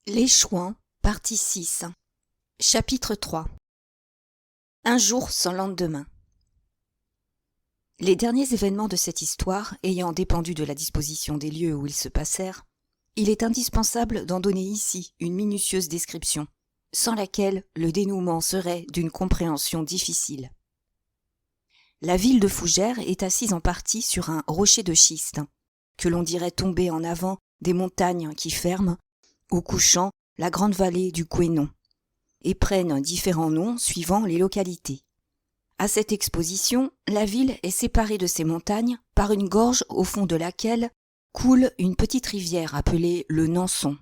Les Chouans, partie 6. Chapitre 3. Un jour sans lendemain. Les derniers événements de cette histoire ayant dépendu de la disposition des lieux où ils se passèrent, il est indispensable d'en donner ici une minutieuse description, sans laquelle le dénouement serait d'une compréhension difficile. La ville de Fougères est assise en partie sur un rocher de schiste, que l'on dirait tomber en avant des montagnes qui ferment, au couchant, la grande vallée du Couesnon, et prennent différents noms suivant les localités. À cette exposition, la ville est séparée de ces montagnes par une gorge au fond de laquelle coule une petite rivière appelée le Nançon.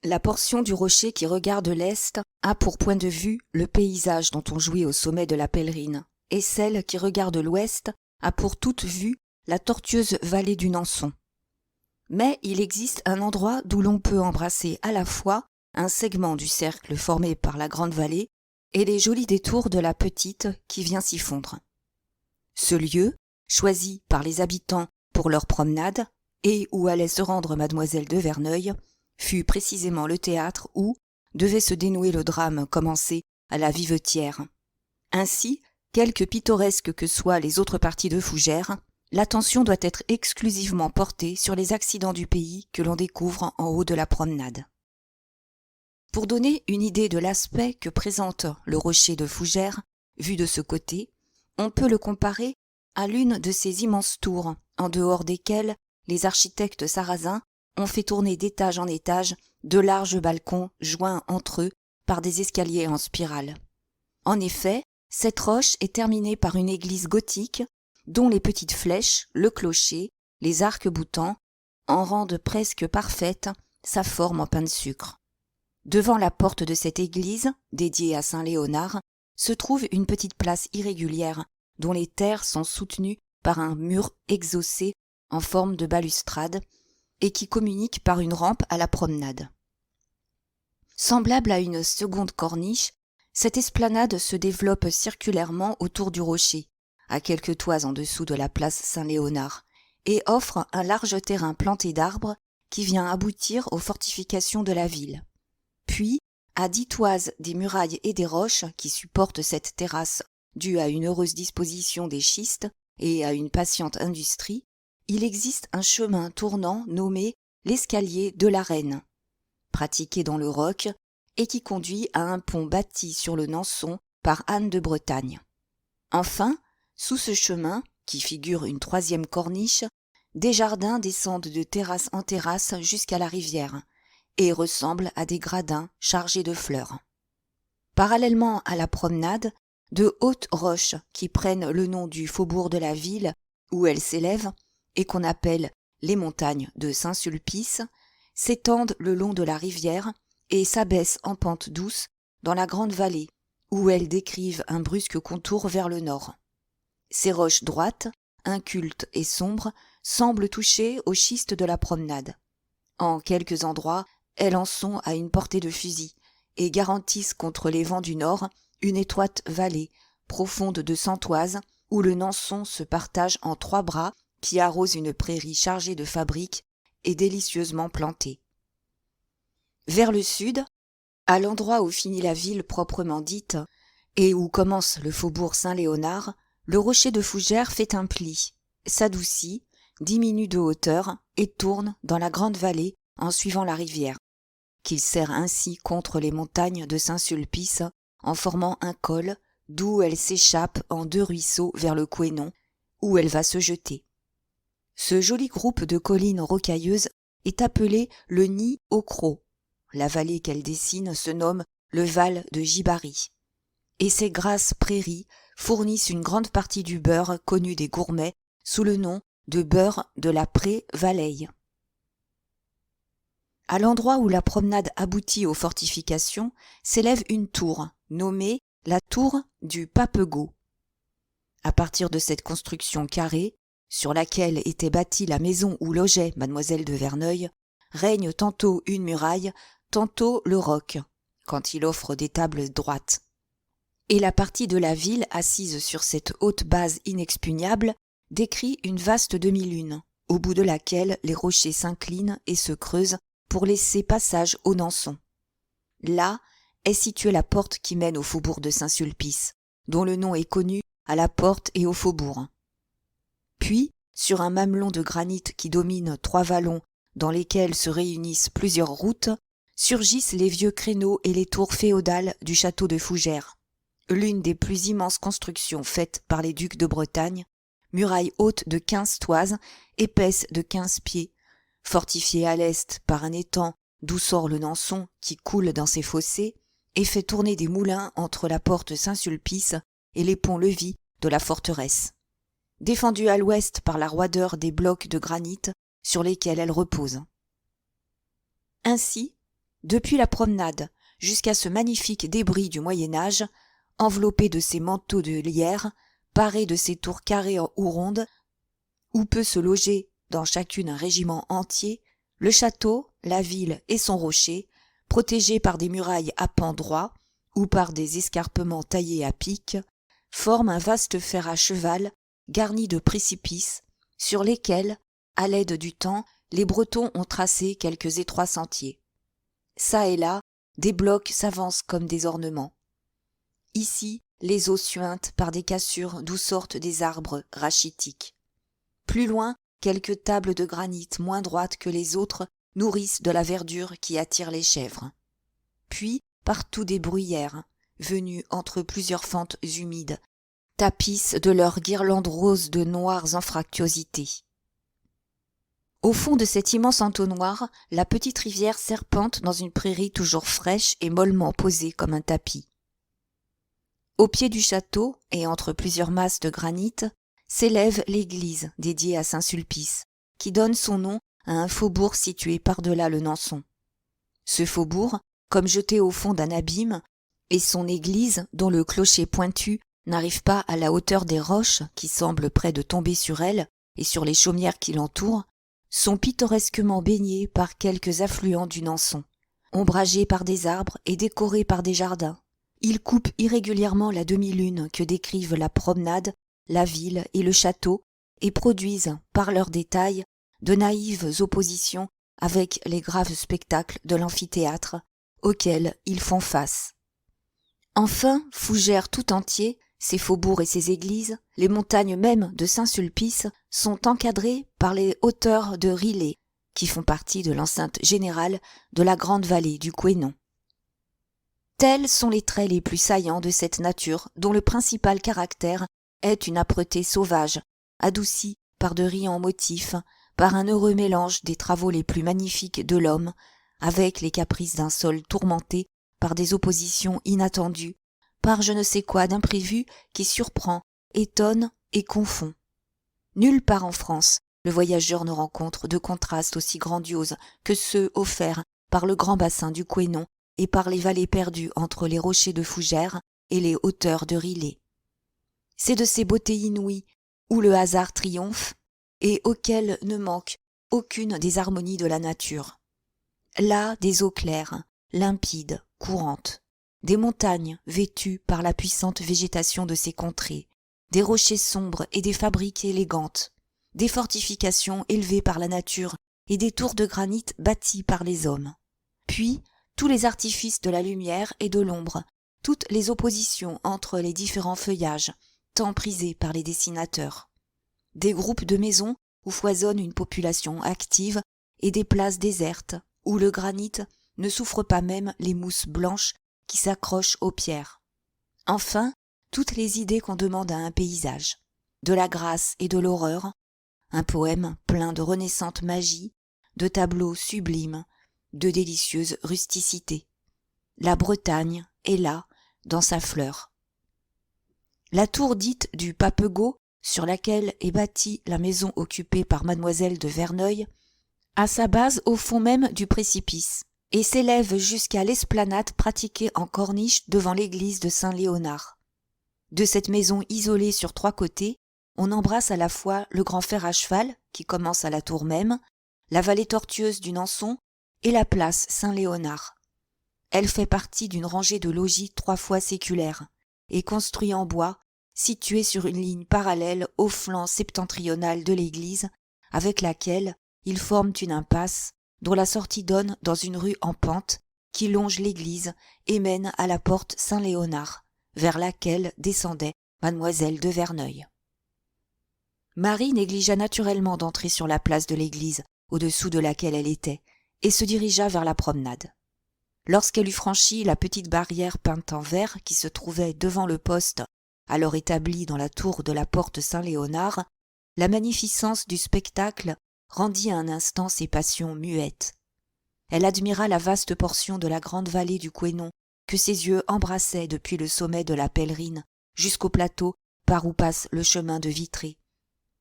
La portion du rocher qui regarde l'est a pour point de vue le paysage dont on jouit au sommet de la Pèlerine, et celle qui regarde l'ouest a pour toute vue la tortueuse vallée du Nançon. Mais il existe un endroit d'où l'on peut embrasser à la fois un segment du cercle formé par la grande vallée et les jolis détours de la petite qui vient s'y fondre. Ce lieu, choisi par les habitants pour leur promenade et où allait se rendre mademoiselle de Verneuil, fut précisément le théâtre où devait se dénouer le drame commencé à la Vivetière. Ainsi, quelque pittoresques que soient les autres parties de Fougères, l'attention doit être exclusivement portée sur les accidents du pays que l'on découvre en haut de la promenade. Pour donner une idée de l'aspect que présente le rocher de Fougères, vu de ce côté, on peut le comparer à l'une de ces immenses tours, en dehors desquelles les architectes sarrasins ont fait tourner d'étage en étage de larges balcons joints entre eux par des escaliers en spirale. En effet, cette roche est terminée par une église gothique dont les petites flèches, le clocher, les arcs-boutants en rendent presque parfaite sa forme en pain de sucre. Devant la porte de cette église, dédiée à saint Léonard, se trouve une petite place irrégulière dont les terres sont soutenues par un mur exhaussé en forme de balustrade et qui communique par une rampe à la promenade. Semblable à une seconde corniche, cette esplanade se développe circulairement autour du rocher, à quelques toises en dessous de la place Saint-Léonard, et offre un large terrain planté d'arbres qui vient aboutir aux fortifications de la ville. Puis, à 10 toises des murailles et des roches qui supportent cette terrasse due à une heureuse disposition des schistes et à une patiente industrie, il existe un chemin tournant nommé l'escalier de la Reine, pratiqué dans le Roc et qui conduit à un pont bâti sur le Nançon par Anne de Bretagne. Enfin, sous ce chemin, qui figure une troisième corniche, des jardins descendent de terrasse en terrasse jusqu'à la rivière et ressemblent à des gradins chargés de fleurs. Parallèlement à la promenade, de hautes roches qui prennent le nom du faubourg de la ville où elles s'élèvent et qu'on appelle les montagnes de Saint-Sulpice s'étendent le long de la rivière et s'abaissent en pente douce dans la grande vallée où elles décrivent un brusque contour vers le nord. Ces roches droites, incultes et sombres, semblent toucher au schiste de la promenade. En quelques endroits, elles en sont à une portée de fusil et garantissent contre les vents du nord une étroite vallée, profonde de 100 toises, où le Nançon se partage en 3 bras qui arrosent une prairie chargée de fabriques et délicieusement plantée. Vers le sud, à l'endroit où finit la ville proprement dite et où commence le faubourg Saint-Léonard, le rocher de Fougères fait un pli, s'adoucit, diminue de hauteur et tourne dans la grande vallée en suivant la rivière, qu'il serre ainsi contre les montagnes de Saint-Sulpice en formant un col d'où elle s'échappe en 2 ruisseaux vers le Couesnon, où elle va se jeter. Ce joli groupe de collines rocailleuses est appelé le Nid aux Crocs. La vallée qu'elle dessine se nomme le Val de Gibari. Et ces grasses prairies fournissent une grande partie du beurre connu des gourmets sous le nom de beurre de la Pré-Valeille. À l'endroit où la promenade aboutit aux fortifications s'élève une tour nommée la tour du Papegaud. À partir de cette construction carrée, sur laquelle était bâtie la maison où logeait mademoiselle de Verneuil, règne tantôt une muraille, tantôt le roc, quand il offre des tables droites. Et la partie de la ville assise sur cette haute base inexpugnable décrit une vaste demi-lune, au bout de laquelle les rochers s'inclinent et se creusent pour laisser passage au Nanson. Là est située la porte qui mène au faubourg de Saint-Sulpice, dont le nom est connu à la porte et au faubourg. Puis, sur un mamelon de granit qui domine 3 vallons dans lesquels se réunissent plusieurs routes, surgissent les vieux créneaux et les tours féodales du château de Fougères, l'une des plus immenses constructions faites par les ducs de Bretagne, muraille haute de 15 toises, épaisse de 15 pieds, fortifiée à l'est par un étang d'où sort le Nanson qui coule dans ses fossés et fait tourner des moulins entre la porte Saint-Sulpice et les ponts-levis de la forteresse, défendue à l'ouest par la roideur des blocs de granit sur lesquels elle repose. Ainsi, depuis la promenade jusqu'à ce magnifique débris du Moyen-Âge, enveloppé de ses manteaux de lierre, paré de ses tours carrées ou rondes, où peut se loger dans chacune un régiment entier, le château, la ville et son rocher, protégés par des murailles à pans droits ou par des escarpements taillés à pic, forment un vaste fer à cheval garni de précipices sur lesquels, à l'aide du temps, les Bretons ont tracé quelques étroits sentiers. Ça et là, des blocs s'avancent comme des ornements. Ici, les eaux suintent par des cassures d'où sortent des arbres rachitiques. Plus loin, quelques tables de granit moins droites que les autres nourrissent de la verdure qui attire les chèvres. Puis, partout des bruyères, venues entre plusieurs fentes humides, tapissent de leurs guirlandes roses de noires anfractuosités. Au fond de cet immense entonnoir, la petite rivière serpente dans une prairie toujours fraîche et mollement posée comme un tapis. Au pied du château, et entre plusieurs masses de granit, s'élève l'église dédiée à Saint-Sulpice, qui donne son nom à un faubourg situé par-delà le Nanson. Ce faubourg, comme jeté au fond d'un abîme, et son église, dont le clocher pointu n'arrive pas à la hauteur des roches qui semblent près de tomber sur elle et sur les chaumières qui l'entourent, sont pittoresquement baignés par quelques affluents du Nanson, ombragés par des arbres et décorés par des jardins. Ils coupent irrégulièrement la demi-lune que décrivent la promenade, la ville et le château et produisent, par leurs détails, de naïves oppositions avec les graves spectacles de l'amphithéâtre auxquels ils font face. Enfin, Fougères tout entier, ses faubourgs et ses églises, les montagnes mêmes de Saint-Sulpice sont encadrées par les hauteurs de Rillet, qui font partie de l'enceinte générale de la grande vallée du Couesnon. Tels sont les traits les plus saillants de cette nature dont le principal caractère est une âpreté sauvage, adoucie par de riants motifs, par un heureux mélange des travaux les plus magnifiques de l'homme, avec les caprices d'un sol tourmenté par des oppositions inattendues, par je ne sais quoi d'imprévu qui surprend, étonne et confond. Nulle part en France, le voyageur ne rencontre de contrastes aussi grandioses que ceux offerts par le grand bassin du Couesnon et par les vallées perdues entre les rochers de Fougères et les hauteurs de Rillet. C'est de ces beautés inouïes où le hasard triomphe et auxquelles ne manque aucune des harmonies de la nature. Là, des eaux claires, limpides, courantes, des montagnes vêtues par la puissante végétation de ces contrées, des rochers sombres et des fabriques élégantes, des fortifications élevées par la nature et des tours de granit bâties par les hommes. Puis, tous les artifices de la lumière et de l'ombre, toutes les oppositions entre les différents feuillages, tant prisés par les dessinateurs. Des groupes de maisons où foisonne une population active et des places désertes où le granit ne souffre pas même les mousses blanches qui s'accrochent aux pierres. Enfin, toutes les idées qu'on demande à un paysage, de la grâce et de l'horreur, un poème plein de renaissante magie, de tableaux sublimes, de délicieuse rusticité. La Bretagne est là, dans sa fleur. La tour dite du Papegaud, sur laquelle est bâtie la maison occupée par mademoiselle de Verneuil, a sa base au fond même du précipice et s'élève jusqu'à l'esplanade pratiquée en corniche devant l'église de Saint-Léonard. De cette maison isolée sur 3 côtés, on embrasse à la fois le grand fer à cheval qui commence à la tour même, la vallée tortueuse du Nanson et la place Saint-Léonard. Elle fait partie d'une rangée de logis 3 fois séculaires et construits en bois, situés sur une ligne parallèle au flanc septentrional de l'église, avec laquelle ils forment une impasse dont la sortie donne dans une rue en pente qui longe l'église et mène à la porte Saint-Léonard, vers laquelle descendait mademoiselle de Verneuil. Marie négligea naturellement d'entrer sur la place de l'église, au-dessous de laquelle elle était, et se dirigea vers la promenade. Lorsqu'elle eut franchi la petite barrière peinte en vert qui se trouvait devant le poste, alors établi dans la tour de la porte Saint-Léonard, la magnificence du spectacle rendit un instant ses passions muettes. Elle admira la vaste portion de la grande vallée du Couesnon que ses yeux embrassaient depuis le sommet de la Pèlerine jusqu'au plateau par où passe le chemin de Vitré.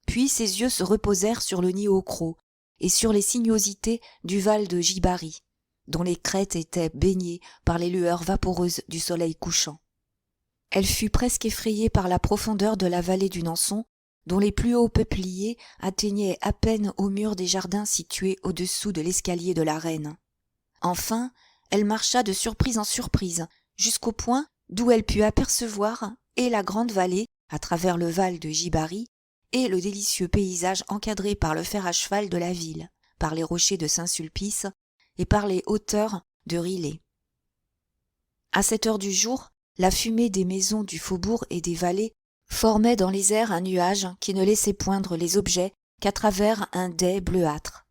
Puis ses yeux se reposèrent sur le nid au croc et sur les sinuosités du val de Gibari, dont les crêtes étaient baignées par les lueurs vaporeuses du soleil couchant. Elle fut presque effrayée par la profondeur de la vallée du Nançon, dont les plus hauts peupliers atteignaient à peine au mur des jardins situés au-dessous de l'escalier de la Reine. Enfin, elle marcha de surprise en surprise, jusqu'au point d'où elle put apercevoir et la grande vallée, à travers le val de Gibari, et le délicieux paysage encadré par le fer à cheval de la ville, par les rochers de Saint-Sulpice et par les hauteurs de Rillet. À cette heure du jour, la fumée des maisons du faubourg et des vallées formait dans les airs un nuage qui ne laissait poindre les objets qu'à travers un dais bleuâtre.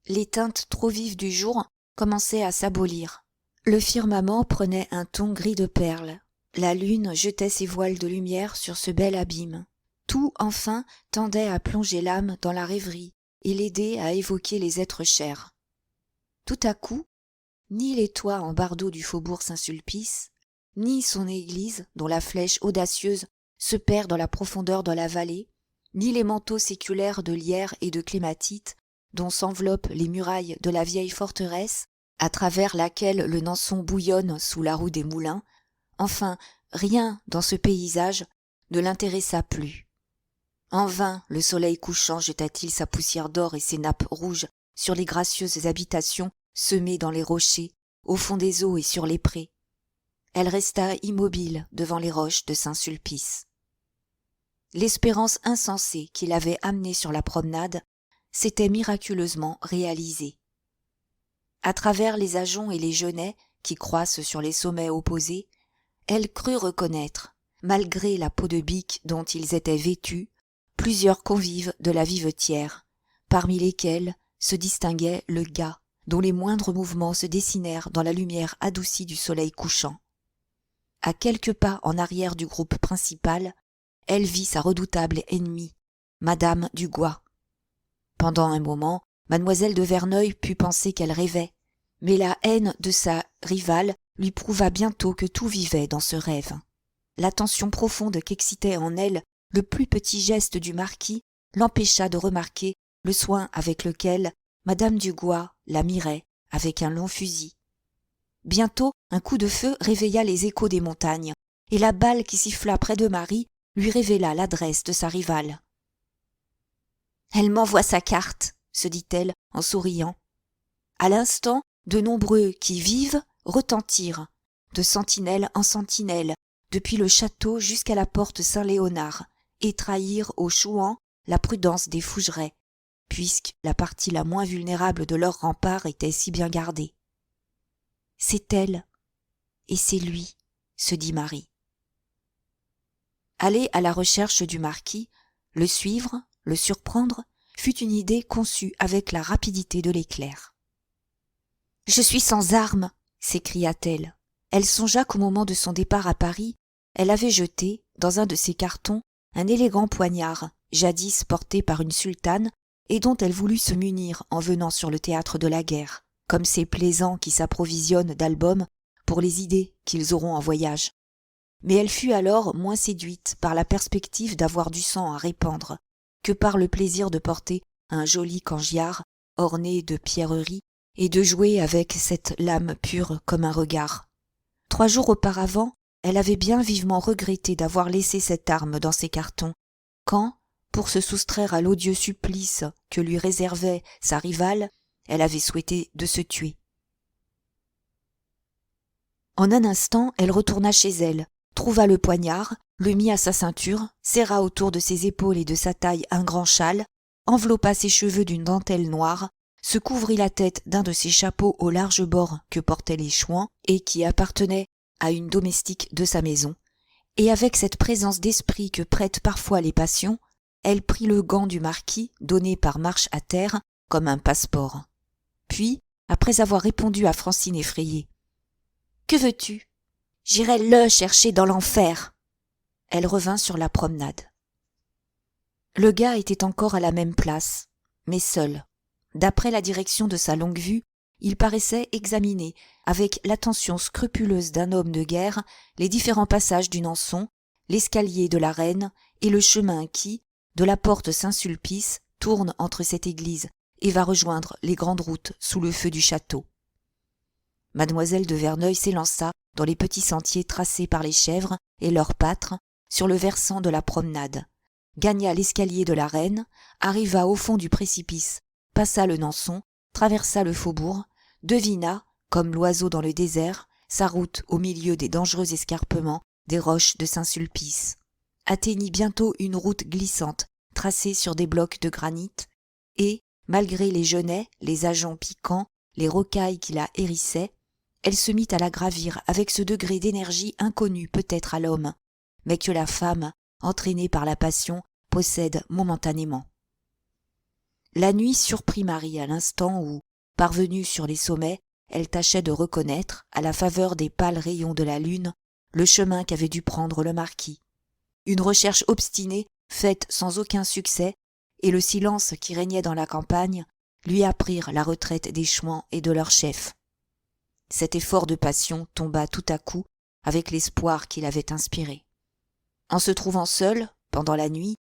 Les teintes trop vives du jour commençaient à s'abolir. Le firmament prenait un ton gris de perle. La lune jetait ses voiles de lumière sur ce bel abîme. Tout, enfin, tendait à plonger l'âme dans la rêverie et l'aider à évoquer les êtres chers. Tout à coup, ni les toits en bardeaux du faubourg Saint-Sulpice, ni son église, dont la flèche audacieuse se perd dans la profondeur de la vallée, ni les manteaux séculaires de lierre et de clématite, dont s'enveloppent les murailles de la vieille forteresse, à travers laquelle le Nançon bouillonne sous la roue des moulins, enfin, rien dans ce paysage ne l'intéressa plus. En vain le soleil couchant jeta-t-il sa poussière d'or et ses nappes rouges sur les gracieuses habitations semées dans les rochers, au fond des eaux et sur les prés. Elle resta immobile devant les roches de Saint-Sulpice. L'espérance insensée qui l'avait amenée sur la promenade s'était miraculeusement réalisée. À travers les ajoncs et les genêts qui croissent sur les sommets opposés, elle crut reconnaître, malgré la peau de bique dont ils étaient vêtus, plusieurs convives de la Vivetière, parmi lesquels se distinguait le gars, dont les moindres mouvements se dessinèrent dans la lumière adoucie du soleil couchant. À quelques pas en arrière du groupe principal, elle vit sa redoutable ennemie, Madame Dugois. Pendant un moment, mademoiselle de Verneuil put penser qu'elle rêvait, mais la haine de sa rivale lui prouva bientôt que tout vivait dans ce rêve. L'attention profonde qu'excitait en elle le plus petit geste du marquis l'empêcha de remarquer le soin avec lequel Madame Dugois la mirait avec un long fusil. Bientôt, un coup de feu réveilla les échos des montagnes, et la balle qui siffla près de Marie lui révéla l'adresse de sa rivale. « Elle m'envoie sa carte, » se dit-elle en souriant. À l'instant, de nombreux qui vivent retentirent, de sentinelle en sentinelle, depuis le château jusqu'à la porte Saint-Léonard, et trahirent au chouan la prudence des Fougerets, puisque la partie la moins vulnérable de leur rempart était si bien gardée. « C'est elle, et c'est lui, » se dit Marie. Aller à la recherche du marquis, le suivre, le surprendre, fut une idée conçue avec la rapidité de l'éclair. « Je suis sans armes !» s'écria-t-elle. Elle songea qu'au moment de son départ à Paris, elle avait jeté, dans un de ses cartons, un élégant poignard, jadis porté par une sultane, et dont elle voulut se munir en venant sur le théâtre de la guerre, comme ces plaisants qui s'approvisionnent d'albums pour les idées qu'ils auront en voyage. Mais elle fut alors moins séduite par la perspective d'avoir du sang à répandre que par le plaisir de porter un joli cangiar orné de pierreries et de jouer avec cette lame pure comme un regard. 3 jours auparavant, elle avait bien vivement regretté d'avoir laissé cette arme dans ses cartons, quand, pour se soustraire à l'odieux supplice que lui réservait sa rivale, elle avait souhaité de se tuer. En un instant, elle retourna chez elle, trouva le poignard, le mit à sa ceinture, serra autour de ses épaules et de sa taille un grand châle, enveloppa ses cheveux d'une dentelle noire, se couvrit la tête d'un de ces chapeaux aux larges bords que portaient les chouans et qui appartenaient à une domestique de sa maison, et avec cette présence d'esprit que prêtent parfois les passions, elle prit le gant du marquis donné par marche à terre comme un passeport. Puis, après avoir répondu à Francine effrayée, « Que veux-tu ? J'irai le chercher dans l'enfer !» Elle revint sur la promenade. Le gars était encore à la même place, mais seul. D'après la direction de sa longue-vue, il paraissait examiner, avec l'attention scrupuleuse d'un homme de guerre, les différents passages du Nanson, l'escalier de la Reine et le chemin qui, de la porte Saint-Sulpice, tourne entre cette église et va rejoindre les grandes routes sous le feu du château. Mademoiselle de Verneuil s'élança dans les petits sentiers tracés par les chèvres et leurs pâtres sur le versant de la promenade, gagna l'escalier de la Reine, arriva au fond du précipice, passa le Nanson, traversa le faubourg, devina, comme l'oiseau dans le désert, sa route au milieu des dangereux escarpements des roches de Saint-Sulpice, atteignit bientôt une route glissante tracée sur des blocs de granit, et, malgré les genêts, les ajoncs piquants, les rocailles qui la hérissaient, elle se mit à la gravir avec ce degré d'énergie inconnu peut-être à l'homme, mais que la femme, entraînée par la passion, possède momentanément. La nuit surprit Marie à l'instant où, parvenue sur les sommets, elle tâchait de reconnaître, à la faveur des pâles rayons de la lune, le chemin qu'avait dû prendre le marquis. Une recherche obstinée, faite sans aucun succès, et le silence qui régnait dans la campagne, lui apprirent la retraite des chouans et de leur chef. Cet effort de passion tomba tout à coup avec l'espoir qu'il avait inspiré. En se trouvant seule, pendant la nuit,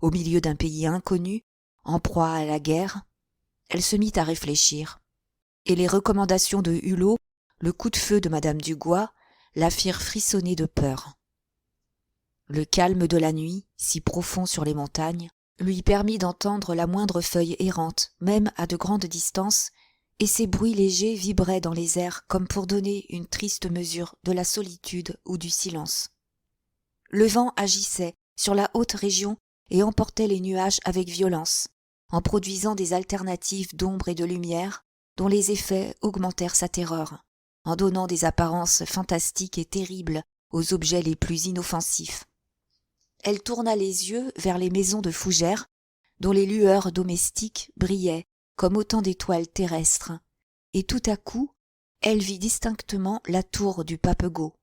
au milieu d'un pays inconnu, en proie à la guerre, elle se mit à réfléchir, et les recommandations de Hulot, le coup de feu de madame Dugois, la firent frissonner de peur. Le calme de la nuit, si profond sur les montagnes, lui permit d'entendre la moindre feuille errante, même à de grandes distances, et ces bruits légers vibraient dans les airs comme pour donner une triste mesure de la solitude ou du silence. Le vent agissait sur la haute région et emportait les nuages avec violence, en produisant des alternatives d'ombre et de lumière, dont les effets augmentèrent sa terreur, en donnant des apparences fantastiques et terribles aux objets les plus inoffensifs. Elle tourna les yeux vers les maisons de fougères, dont les lueurs domestiques brillaient comme autant d'étoiles terrestres, et tout à coup, elle vit distinctement la tour du Papegaut.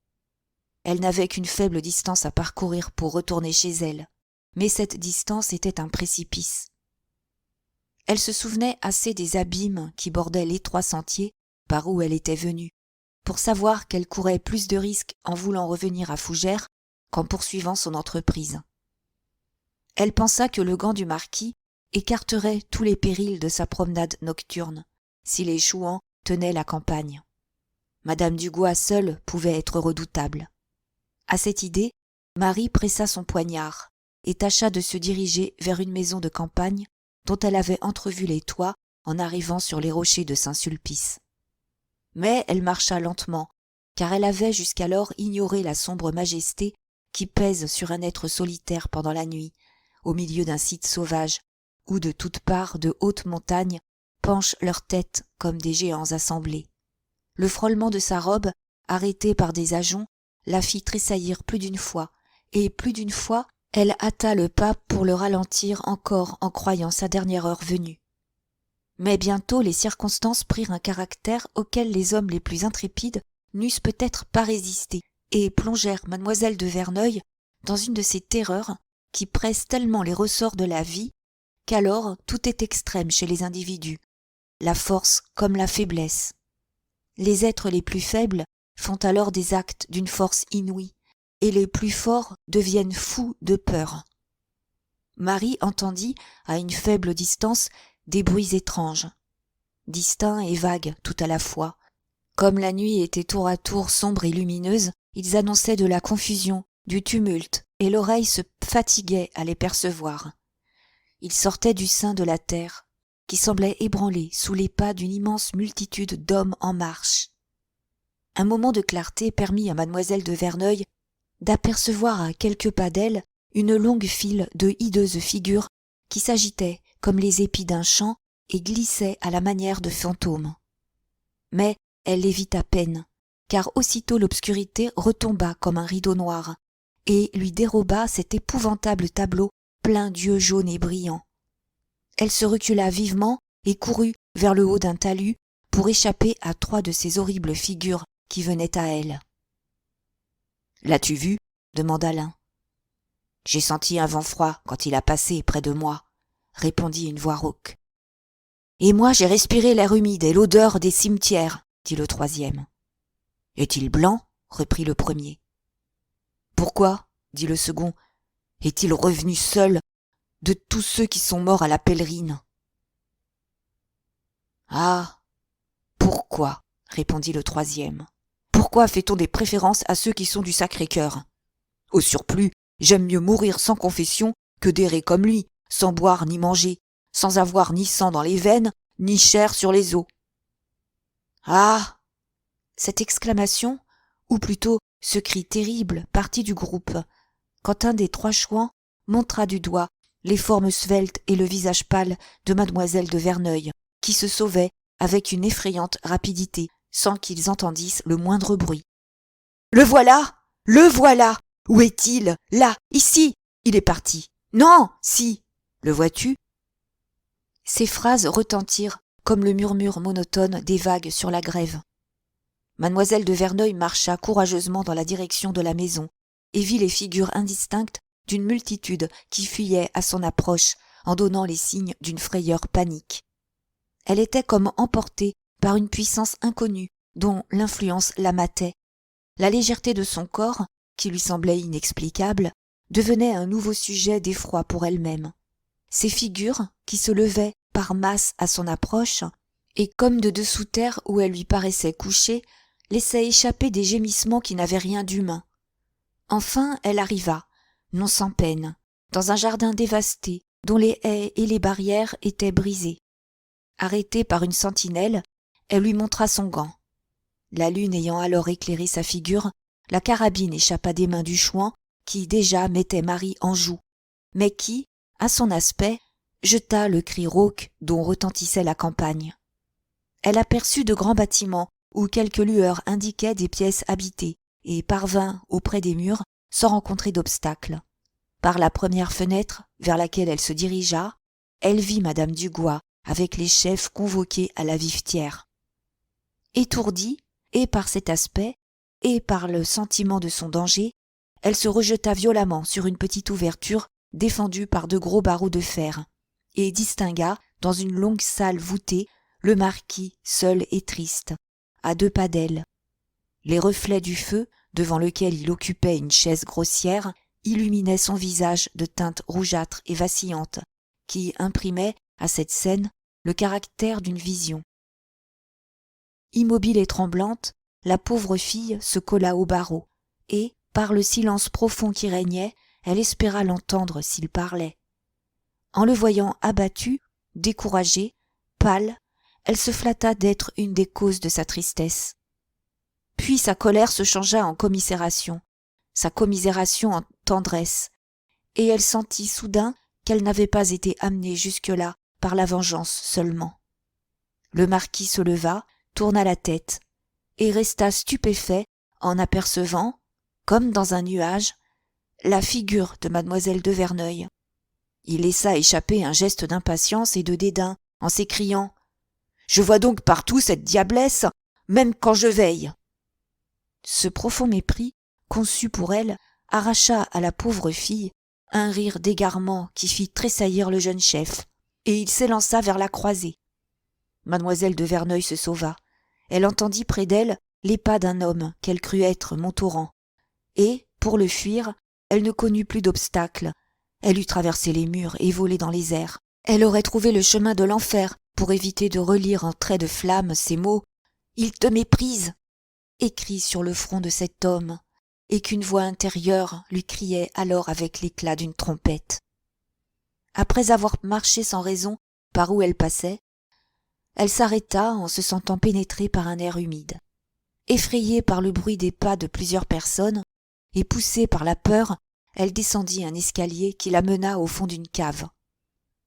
Elle n'avait qu'une faible distance à parcourir pour retourner chez elle, mais cette distance était un précipice. Elle se souvenait assez des abîmes qui bordaient l'étroit sentier par où elle était venue, pour savoir qu'elle courait plus de risques en voulant revenir à Fougères qu'en poursuivant son entreprise. Elle pensa que le gant du marquis écarterait tous les périls de sa promenade nocturne, si les chouans tenaient la campagne. Madame Dugois seule pouvait être redoutable. À cette idée, Marie pressa son poignard et tâcha de se diriger vers une maison de campagne dont elle avait entrevu les toits en arrivant sur les rochers de Saint-Sulpice. Mais elle marcha lentement, car elle avait jusqu'alors ignoré la sombre majesté qui pèse sur un être solitaire pendant la nuit, au milieu d'un site sauvage, où de toutes parts de hautes montagnes penchent leurs têtes comme des géants assemblés. Le frôlement de sa robe, arrêté par des ajoncs, la fit tressaillir plus d'une fois, et plus d'une fois elle hâta le pas pour le ralentir encore en croyant sa dernière heure venue. Mais bientôt les circonstances prirent un caractère auquel les hommes les plus intrépides n'eussent peut-être pas résisté, et plongèrent mademoiselle de Verneuil dans une de ces terreurs qui pressent tellement les ressorts de la vie qu'alors tout est extrême chez les individus, la force comme la faiblesse. Les êtres les plus faibles font alors des actes d'une force inouïe, et les plus forts deviennent fous de peur. Marie entendit, à une faible distance, des bruits étranges, distincts et vagues tout à la fois. Comme la nuit était tour à tour sombre et lumineuse, ils annonçaient de la confusion, du tumulte, et l'oreille se fatiguait à les percevoir. Ils sortaient du sein de la terre, qui semblait ébranlée sous les pas d'une immense multitude d'hommes en marche. Un moment de clarté permit à mademoiselle de Verneuil d'apercevoir à quelques pas d'elle une longue file de hideuses figures qui s'agitaient comme les épis d'un champ et glissaient à la manière de fantômes. Mais elle les vit à peine, car aussitôt l'obscurité retomba comme un rideau noir, et lui déroba cet épouvantable tableau plein d'yeux jaunes et brillants. Elle se recula vivement et courut vers le haut d'un talus pour échapper à 3 de ces horribles figures qui venaient à elle. « L'as-tu vu » demanda l'un. « J'ai senti un vent froid quand il a passé près de moi, » répondit une voix rauque. « Et moi j'ai respiré l'air humide et l'odeur des cimetières, » dit le troisième. « Est-il blanc » reprit le premier. « Pourquoi » dit le second. « Est-il revenu seul de tous ceux qui sont morts à la pèlerine ?»« Ah, pourquoi » répondit le troisième. « Pourquoi fait-on des préférences à ceux qui sont du Sacré-Cœur ? Au surplus, j'aime mieux mourir sans confession que d'errer comme lui, sans boire ni manger, sans avoir ni sang dans les veines, ni chair sur les os. » Ah ! Cette exclamation, ou plutôt ce cri terrible, partit du groupe, quand un des 3 chouans montra du doigt les formes sveltes et le visage pâle de mademoiselle de Verneuil, qui se sauvait avec une effrayante rapidité, sans qu'ils entendissent le moindre bruit. « Le voilà ! Le voilà ! Où est-il ? Là, ici ! Il est parti. Non, si. Le vois-tu » Ces phrases retentirent comme le murmure monotone des vagues sur la grève. Mademoiselle de Verneuil marcha courageusement dans la direction de la maison et vit les figures indistinctes d'une multitude qui fuyait à son approche en donnant les signes d'une frayeur panique. Elle était comme emportée par une puissance inconnue dont l'influence la matait. La légèreté de son corps, qui lui semblait inexplicable, devenait un nouveau sujet d'effroi pour elle-même. Ces figures, qui se levaient par masse à son approche, et comme de dessous terre où elle lui paraissait couchée, laissaient échapper des gémissements qui n'avaient rien d'humain. Enfin elle arriva, non sans peine, dans un jardin dévasté, dont les haies et les barrières étaient brisées. Arrêtée par une sentinelle, elle lui montra son gant. La lune ayant alors éclairé sa figure, la carabine échappa des mains du chouan, qui déjà mettait Marie en joue, mais qui, à son aspect, jeta le cri rauque dont retentissait la campagne. Elle aperçut de grands bâtiments où quelques lueurs indiquaient des pièces habitées et parvint auprès des murs sans rencontrer d'obstacle. Par la première fenêtre vers laquelle elle se dirigea, elle vit madame Dugois avec les chefs convoqués à la vivetière. Étourdie, et par cet aspect, et par le sentiment de son danger, elle se rejeta violemment sur une petite ouverture défendue par de gros barreaux de fer, et distingua, dans une longue salle voûtée, le marquis, seul et triste, à 2 pas d'elle. Les reflets du feu, devant lequel il occupait une chaise grossière, illuminaient son visage de teinte rougeâtre et vacillante, qui imprimait à cette scène le caractère d'une vision. Immobile et tremblante, la pauvre fille se colla au barreau, et, par le silence profond qui régnait, elle espéra l'entendre s'il parlait. En le voyant abattu, découragé, pâle, elle se flatta d'être une des causes de sa tristesse. Puis sa colère se changea en commisération, sa commisération en tendresse, et elle sentit soudain qu'elle n'avait pas été amenée jusque-là par la vengeance seulement. Le marquis se leva, tourna la tête, et resta stupéfait en apercevant, comme dans un nuage, la figure de mademoiselle de Verneuil. Il laissa échapper un geste d'impatience et de dédain en s'écriant « Je vois donc partout cette diablesse, même quand je veille !» Ce profond mépris, conçu pour elle, arracha à la pauvre fille un rire d'égarement qui fit tressaillir le jeune chef, et il s'élança vers la croisée. Mademoiselle de Verneuil se sauva. Elle entendit près d'elle les pas d'un homme qu'elle crut être Montauran, et, pour le fuir, elle ne connut plus d'obstacle. Elle eût traversé les murs et volé dans les airs. Elle aurait trouvé le chemin de l'enfer pour éviter de relire en traits de flamme ces mots « Il te méprise !» écrits sur le front de cet homme, et qu'une voix intérieure lui criait alors avec l'éclat d'une trompette. Après avoir marché sans raison par où elle passait, elle s'arrêta en se sentant pénétrée par un air humide. Effrayée par le bruit des pas de plusieurs personnes, et poussée par la peur, elle descendit un escalier qui la mena au fond d'une cave.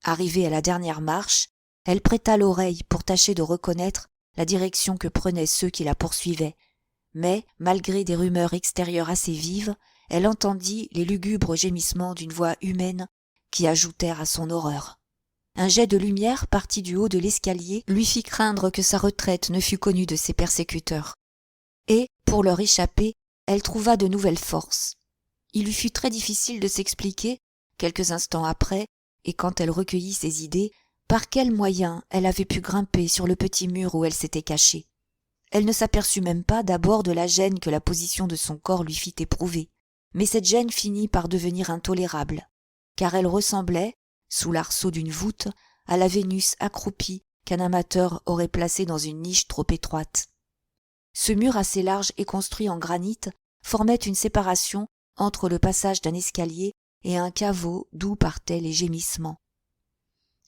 Arrivée à la dernière marche, Elle prêta l'oreille pour tâcher de reconnaître la direction que prenaient ceux qui la poursuivaient, mais, malgré des rumeurs extérieures assez vives, elle entendit les lugubres gémissements d'une voix humaine qui ajoutèrent à son horreur. Un jet de lumière parti du haut de l'escalier lui fit craindre que sa retraite ne fût connue de ses persécuteurs. Et, pour leur échapper, elle trouva de nouvelles forces. Il lui fut très difficile de s'expliquer, quelques instants après, et quand elle recueillit ses idées, par quels moyens elle avait pu grimper sur le petit mur où elle s'était cachée. Elle ne s'aperçut même pas d'abord de la gêne que la position de son corps lui fit éprouver, mais cette gêne finit par devenir intolérable, car elle ressemblait, sous l'arceau d'une voûte, à la Vénus accroupie qu'un amateur aurait placée dans une niche trop étroite. Ce mur assez large et construit en granit formait une séparation entre le passage d'un escalier et un caveau d'où partaient les gémissements.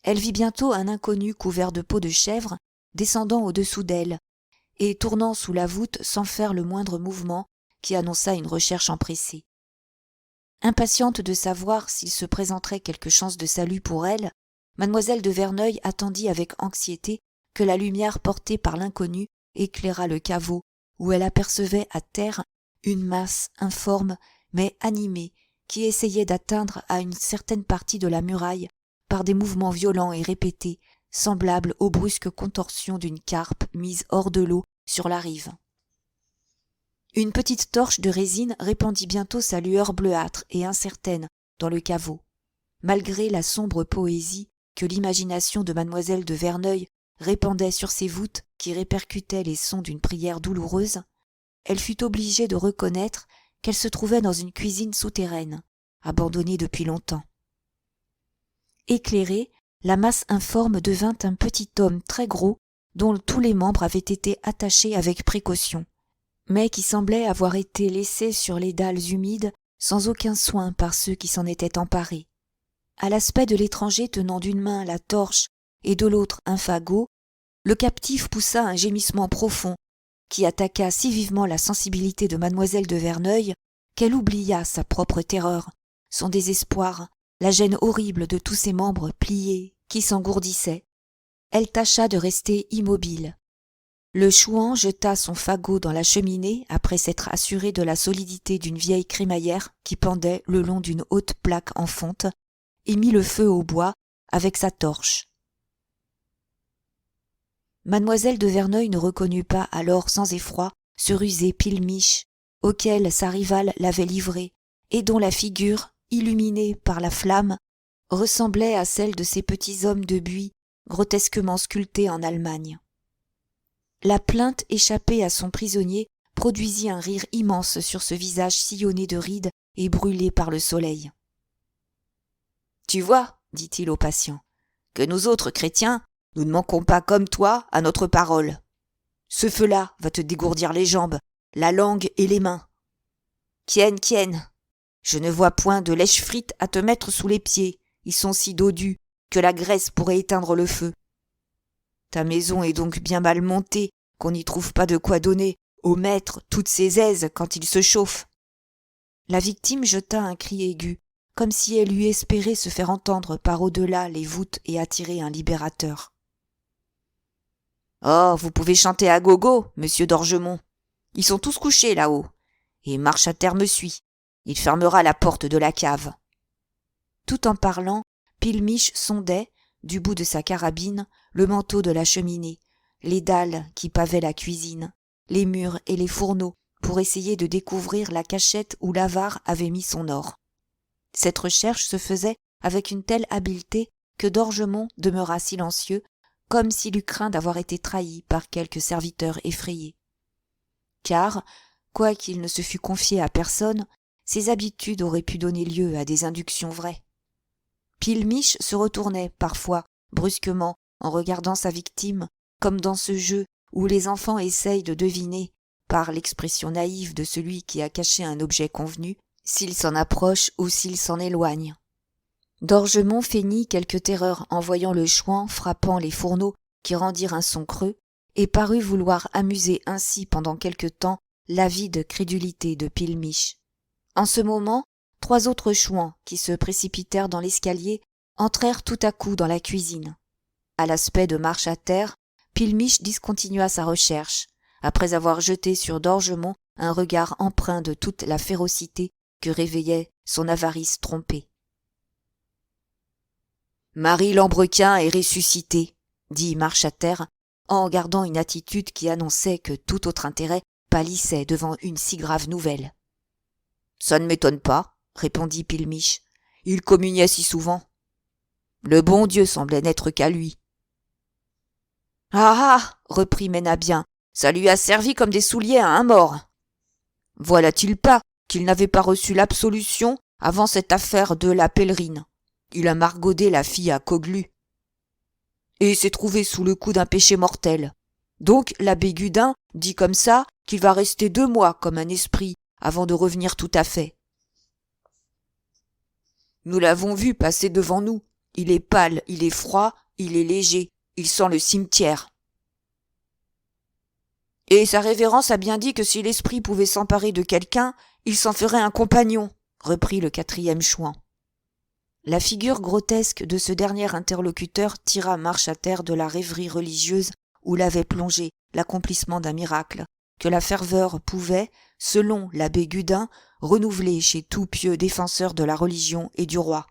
Elle vit bientôt un inconnu couvert de peau de chèvre descendant au-dessous d'elle et tournant sous la voûte sans faire le moindre mouvement qui annonça une recherche empressée. Impatiente de savoir s'il se présenterait quelque chance de salut pour elle, mademoiselle de Verneuil attendit avec anxiété que la lumière portée par l'inconnu éclairât le caveau où elle apercevait à terre une masse informe mais animée qui essayait d'atteindre à une certaine partie de la muraille par des mouvements violents et répétés, semblables aux brusques contorsions d'une carpe mise hors de l'eau sur la rive. Une petite torche de résine répandit bientôt sa lueur bleuâtre et incertaine dans le caveau. Malgré la sombre poésie que l'imagination de mademoiselle de Verneuil répandait sur ces voûtes qui répercutaient les sons d'une prière douloureuse, elle fut obligée de reconnaître qu'elle se trouvait dans une cuisine souterraine, abandonnée depuis longtemps. Éclairée, la masse informe devint un petit homme très gros dont tous les membres avaient été attachés avec précaution, mais qui semblait avoir été laissé sur les dalles humides sans aucun soin par ceux qui s'en étaient emparés. À l'aspect de l'étranger tenant d'une main la torche et de l'autre un fagot, le captif poussa un gémissement profond qui attaqua si vivement la sensibilité de mademoiselle de Verneuil qu'elle oublia sa propre terreur, son désespoir, la gêne horrible de tous ses membres pliés qui s'engourdissaient. Elle tâcha de rester immobile. Le chouan jeta son fagot dans la cheminée après s'être assuré de la solidité d'une vieille crémaillère qui pendait le long d'une haute plaque en fonte et mit le feu au bois avec sa torche. Mademoiselle de Verneuil ne reconnut pas alors sans effroi ce rusé Pilmiche auquel sa rivale l'avait livré et dont la figure, illuminée par la flamme, ressemblait à celle de ces petits hommes de buis grotesquement sculptés en Allemagne. La plainte échappée à son prisonnier produisit un rire immense sur ce visage sillonné de rides et brûlé par le soleil. « Tu vois, dit-il au patient, que nous autres chrétiens, nous ne manquons pas comme toi à notre parole. Ce feu-là va te dégourdir les jambes, la langue et les mains. Kien, je ne vois point de lèche frites à te mettre sous les pieds, ils sont si dodus que la graisse pourrait éteindre le feu. Ta maison est donc bien mal montée, qu'on n'y trouve pas de quoi donner au maître toutes ses aises quand il se chauffe. » La victime jeta un cri aigu, comme si elle eût espéré se faire entendre par au-delà les voûtes et attirer un libérateur. « Oh, vous pouvez chanter à gogo, monsieur d'Orgemont. Ils sont tous couchés là-haut. Et Marche-à-Terre me suit. Il fermera la porte de la cave. » Tout en parlant, Pilmiche sondait, du bout de sa carabine, le manteau de la cheminée, les dalles qui pavaient la cuisine, les murs et les fourneaux, pour essayer de découvrir la cachette où l'avare avait mis son or. Cette recherche se faisait avec une telle habileté que d'Orgemont demeura silencieux, comme s'il eût craint d'avoir été trahi par quelque serviteur effrayé. Car, quoiqu'il ne se fût confié à personne, ses habitudes auraient pu donner lieu à des inductions vraies. Pilmiche se retournait parfois, brusquement, en regardant sa victime, comme dans ce jeu où les enfants essayent de deviner, par l'expression naïve de celui qui a caché un objet convenu, s'il s'en approche ou s'il s'en éloigne. D'Orgemont feignit quelque terreur en voyant le chouan frappant les fourneaux qui rendirent un son creux, et parut vouloir amuser ainsi pendant quelque temps l'avide crédulité de Pilmiche. En ce moment, 3 autres chouans qui se précipitèrent dans l'escalier entrèrent tout à coup dans la cuisine. À l'aspect de Marche à terre, Pilmiche discontinua sa recherche, après avoir jeté sur d'Orgemont un regard empreint de toute la férocité que réveillait son avarice trompée. « Marie Lambrequin est ressuscitée, dit Marche à terre, en gardant une attitude qui annonçait que tout autre intérêt pâlissait devant une si grave nouvelle. « Ça ne m'étonne pas, répondit Pilmiche. Il communiait si souvent. Le bon Dieu semblait n'être qu'à lui. Ah ah, reprit Ménabien, ça lui a servi comme des souliers à un mort. Voilà-t-il pas qu'il n'avait pas reçu l'absolution avant cette affaire de la pèlerine. Il a margaudé la fille à Coglus. Et s'est trouvé sous le coup d'un péché mortel. Donc l'abbé Gudin dit comme ça qu'il va rester 2 mois comme un esprit avant de revenir tout à fait. Nous l'avons vu passer devant nous. Il est pâle, il est froid, il est léger, il sent le cimetière. Et sa révérence a bien dit que si l'esprit pouvait s'emparer de quelqu'un, il s'en ferait un compagnon, reprit le 4e chouan. La figure grotesque de ce dernier interlocuteur tira Marche à terre de la rêverie religieuse où l'avait plongé l'accomplissement d'un miracle, que la ferveur pouvait, selon l'abbé Gudin, renouveler chez tout pieux défenseur de la religion et du roi.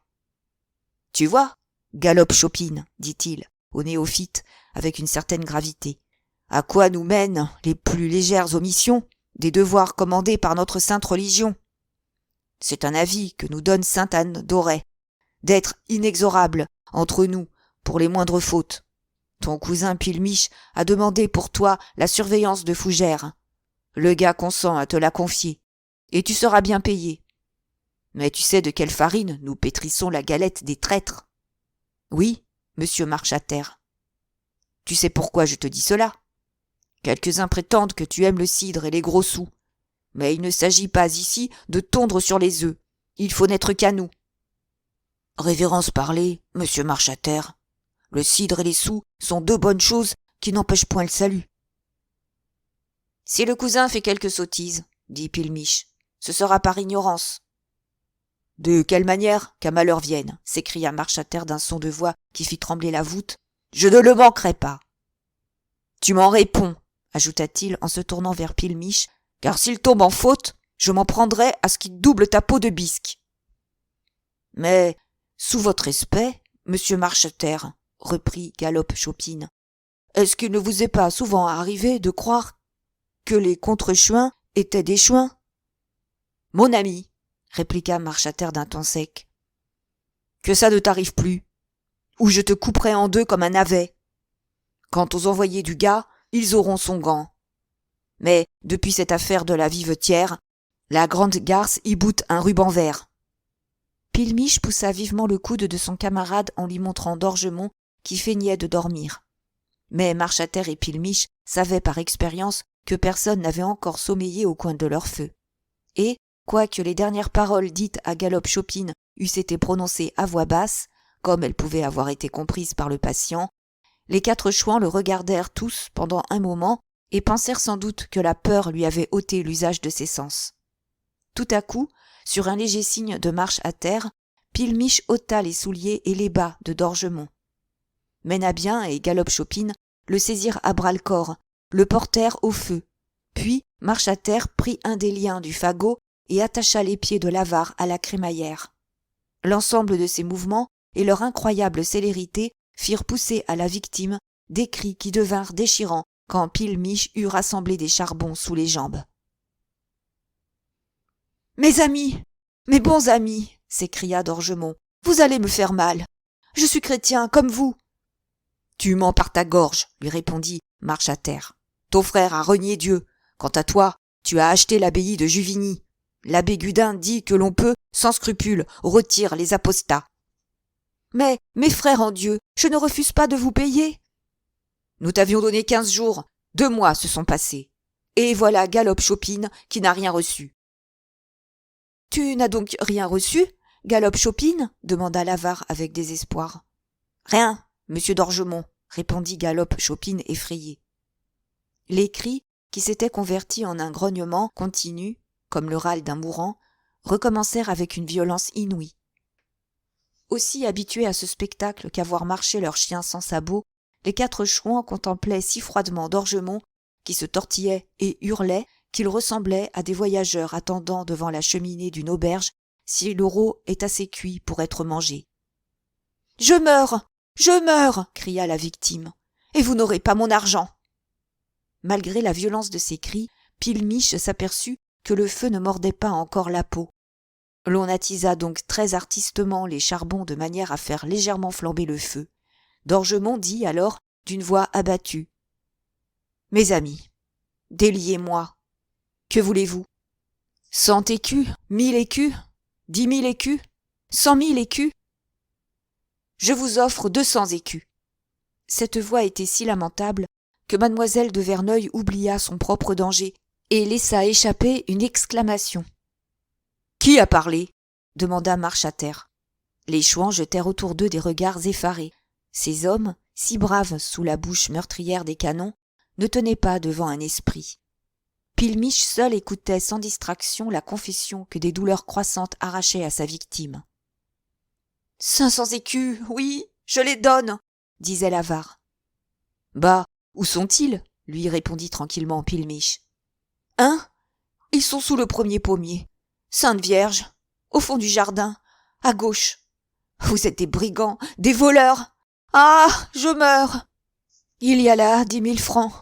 « Tu vois, Galope Chopine, dit-il au néophyte avec une certaine gravité, à quoi nous mènent les plus légères omissions des devoirs commandés par notre sainte religion. C'est un avis que nous donne sainte Anne d'Auray, d'être inexorable entre nous pour les moindres fautes. Ton cousin Pilmiche a demandé pour toi la surveillance de Fougères. Le gars consent à te la confier, et tu seras bien payé. Mais tu sais de quelle farine nous pétrissons la galette des traîtres? Oui, monsieur Marche à terre. Tu sais pourquoi je te dis cela? Quelques-uns prétendent que tu aimes le cidre et les gros sous. Mais il ne s'agit pas ici de tondre sur les œufs. Il faut n'être qu'à nous. Révérence parlée, monsieur Marche à terre. Le cidre et les sous sont 2 bonnes choses qui n'empêchent point le salut. Si le cousin fait quelque sottise, dit Pilmiche, ce sera par ignorance. De quelle manière qu'un malheur vienne, s'écria Marche à terre d'un son de voix qui fit trembler la voûte. Je ne le manquerai pas. Tu m'en réponds, ajouta-t-il en se tournant vers Pilmiche, car s'il tombe en faute, je m'en prendrai à ce qu'il double ta peau de bisque. Mais, sous votre respect, monsieur Marche à terre, reprit Galope Chopine, est-ce qu'il ne vous est pas souvent arrivé de croire que les contre-chouins étaient des chouins? Mon ami, répliqua Marche à terre d'un ton sec, que ça ne t'arrive plus, ou je te couperai en 2 comme un navet. Quant aux envoyés du gars, ils auront son gant. Mais, depuis cette affaire de la vivetière, la grande garce y boute un ruban vert. Pilmiche poussa vivement le coude de son camarade en lui montrant d'Orgemont qui feignait de dormir. Mais Marche à terre et Pilmiche savaient par expérience que personne n'avait encore sommeillé au coin de leur feu. Et, quoique les dernières paroles dites à Galope Chopine eussent été prononcées à voix basse, comme elles pouvaient avoir été comprises par le patient, les 4 chouans le regardèrent tous pendant un moment et pensèrent sans doute que la peur lui avait ôté l'usage de ses sens. Tout à coup, sur un léger signe de Marche à terre, Pilmiche ôta les souliers et les bas de d'Orgemont. Ménabien et Galope Chopine le saisirent à bras-le-corps, le portèrent au feu, puis Marche à terre prit un des liens du fagot et attacha les pieds de l'avare à la crémaillère. L'ensemble de ces mouvements et leur incroyable célérité firent pousser à la victime des cris qui devinrent déchirants quand Pilmiche eut rassemblé des charbons sous les jambes. « Mes amis, mes bons amis, s'écria d'Orgemont, vous allez me faire mal. Je suis chrétien, comme vous. Tu mens par ta gorge, lui répondit Marche à terre. Ton frère a renié Dieu. Quant à toi, tu as acheté l'abbaye de Juvigny. L'abbé Gudin dit que l'on peut, sans scrupule, retirer les apostats. Mais, mes frères en Dieu, je ne refuse pas de vous payer. Nous t'avions donné 15 jours, 2 mois se sont passés. Et voilà Galope Chopine qui n'a rien reçu. Tu n'as donc rien reçu, Galope Chopine demanda l'avare avec désespoir. Rien, monsieur d'Orgemont, répondit Galope Chopine effrayé. Les cris, qui s'étaient convertis en un grognement continu, comme le râle d'un mourant, recommencèrent avec une violence inouïe. Aussi habitués à ce spectacle qu'à voir marcher leurs chiens sans sabots, les 4 chouans contemplaient si froidement d'Orgemont, qui se tortillait et hurlait, qu'il ressemblait à des voyageurs attendant devant la cheminée d'une auberge si le rôt est assez cuit pour être mangé. « Je meurs! Je meurs !» cria la victime. « Et vous n'aurez pas mon argent !» Malgré la violence de ses cris, Pilmiche s'aperçut que le feu ne mordait pas encore la peau. L'on attisa donc très artistement les charbons de manière à faire légèrement flamber le feu. D'Orgemont dit alors d'une voix abattue: « Mes amis, déliez-moi. Que voulez-vous? 100 écus, 1000 écus, 10 000 écus, 100 000 écus? Je vous offre 200 écus. » Cette voix était si lamentable que mademoiselle de Verneuil oublia son propre danger et laissa échapper une exclamation. « Qui a parlé ?» demanda Marchater. Les chouans jetèrent autour d'eux des regards effarés. Ces hommes, si braves sous la bouche meurtrière des canons, ne tenaient pas devant un esprit. Pilmiche seul écoutait sans distraction la confession que des douleurs croissantes arrachaient à sa victime. « 500 écus, oui, je les donne, » disait l'avare. « Bah, où sont-ils » lui répondit tranquillement Pilmiche. « Hein ? Ils sont sous le premier pommier. Sainte Vierge, au fond du jardin, à gauche. Vous êtes des brigands, des voleurs. Ah, je meurs. Il y a là 10 000 francs. »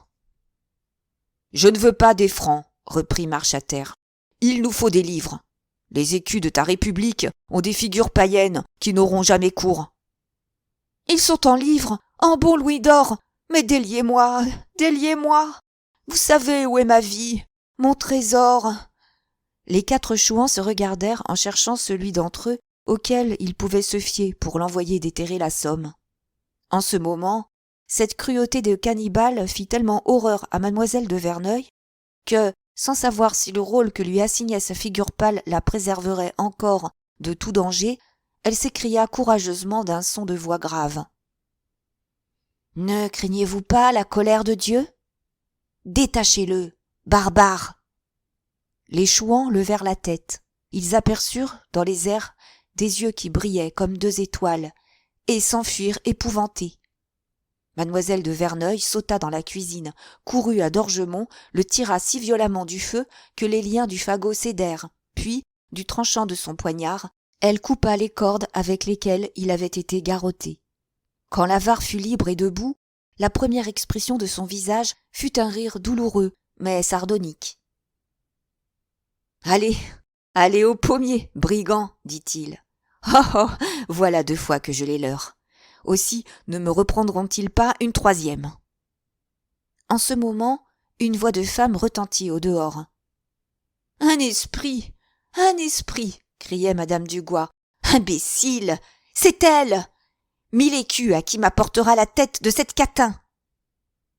« Je ne veux pas des francs, » reprit Marchater. « Il nous faut des livres. Les écus de ta République ont des figures païennes qui n'auront jamais cours. »« Ils sont en livres, en bons louis d'or. Mais déliez-moi, déliez-moi. Vous savez où est ma vie, mon trésor. » Les 4 chouans se regardèrent en cherchant celui d'entre eux auquel ils pouvaient se fier pour l'envoyer déterrer la somme. En ce moment, cette cruauté de cannibale fit tellement horreur à mademoiselle de Verneuil que, sans savoir si le rôle que lui assignait sa figure pâle la préserverait encore de tout danger, elle s'écria courageusement d'un son de voix grave. « Ne craignez-vous pas la colère de Dieu ? Détachez-le, barbare !» Les chouans levèrent la tête. Ils aperçurent, dans les airs, des yeux qui brillaient comme 2 étoiles, et s'enfuirent épouvantés. Mademoiselle de Verneuil sauta dans la cuisine, courut à d'Orgemont, le tira si violemment du feu que les liens du fagot cédèrent, puis, du tranchant de son poignard, elle coupa les cordes avec lesquelles il avait été garrotté. Quand l'avare fut libre et debout, la première expression de son visage fut un rire douloureux, mais sardonique. « Allez, allez au pommier, brigands, dit-il. Oh, oh, voilà 2 fois que je les leurre. Aussi ne me reprendront-ils pas une 3e. » En ce moment, une voix de femme retentit au dehors. « Un esprit, criait madame Dugois. « Imbécile, c'est elle. 1000 écus à qui m'apportera la tête de cette catin. »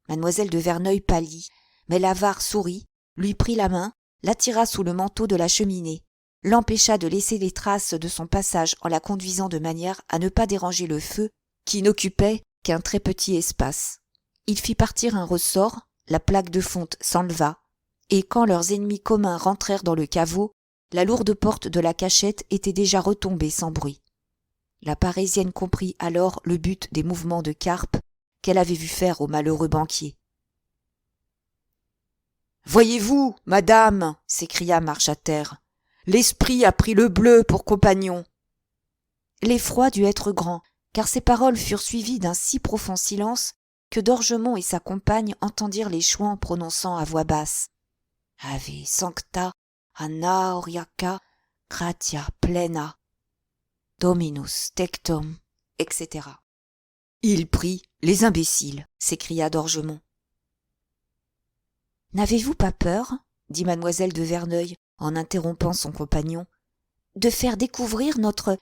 Mademoiselle de Verneuil pâlit, mais l'avare sourit, lui prit la main, l'attira sous le manteau de la cheminée, l'empêcha de laisser les traces de son passage en la conduisant de manière à ne pas déranger le feu qui n'occupait qu'un très petit espace. Il fit partir un ressort, la plaque de fonte s'enleva, et quand leurs ennemis communs rentrèrent dans le caveau, la lourde porte de la cachette était déjà retombée sans bruit. La Parisienne comprit alors le but des mouvements de carpe qu'elle avait vu faire au malheureux banquier. « Voyez-vous, madame, s'écria Marchater, l'esprit a pris le bleu pour compagnon. » L'effroi dut être grand, car ces paroles furent suivies d'un si profond silence que d'Orgemont et sa compagne entendirent les chouans prononçant à voix basse « Ave sancta Anna Auriaca gratia plena Dominus tectum, etc. »« Il prie les imbéciles !» s'écria d'Orgemont. « N'avez-vous pas peur, dit mademoiselle de Verneuil en interrompant son compagnon, de faire découvrir notre... »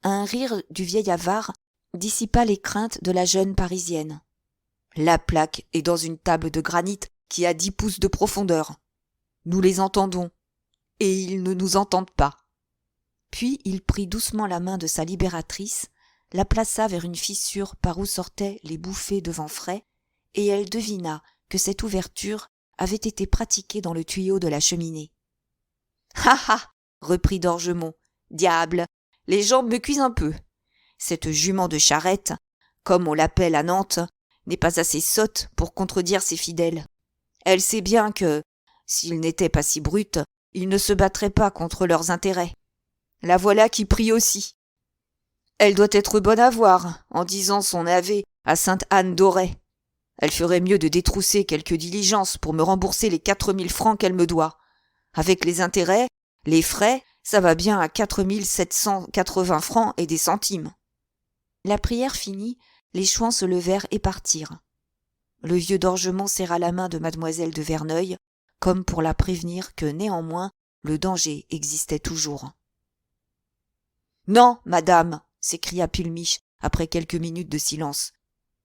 Un rire du vieil avare dissipa les craintes de la jeune Parisienne. « La plaque est dans une table de granit qui a 10 pouces de profondeur. Nous les entendons, et ils ne nous entendent pas. » Puis il prit doucement la main de sa libératrice, la plaça vers une fissure par où sortaient les bouffées de vent frais, et elle devina que cette ouverture avait été pratiquée dans le tuyau de la cheminée. « Ha ha !» reprit d'Orgemont. « Diable, les jambes me cuisent un peu. Cette jument de charrette, comme on l'appelle à Nantes, n'est pas assez sotte pour contredire ses fidèles. Elle sait bien que, s'ils n'étaient pas si brutes, ils ne se battraient pas contre leurs intérêts. La voilà qui prie aussi. Elle doit être bonne à voir, en disant son ave à sainte Anne d'Auray. Elle ferait mieux de détrousser quelques diligences pour me rembourser les 4000 francs qu'elle me doit. Avec les intérêts, les frais, ça va bien à 4780 francs et des centimes. La prière finie, les chouans se levèrent et partirent. Le vieux d'Orgemont serra la main de mademoiselle de Verneuil, comme pour la prévenir que néanmoins le danger existait toujours. « Non, madame !» s'écria Pilmiche après quelques minutes de silence.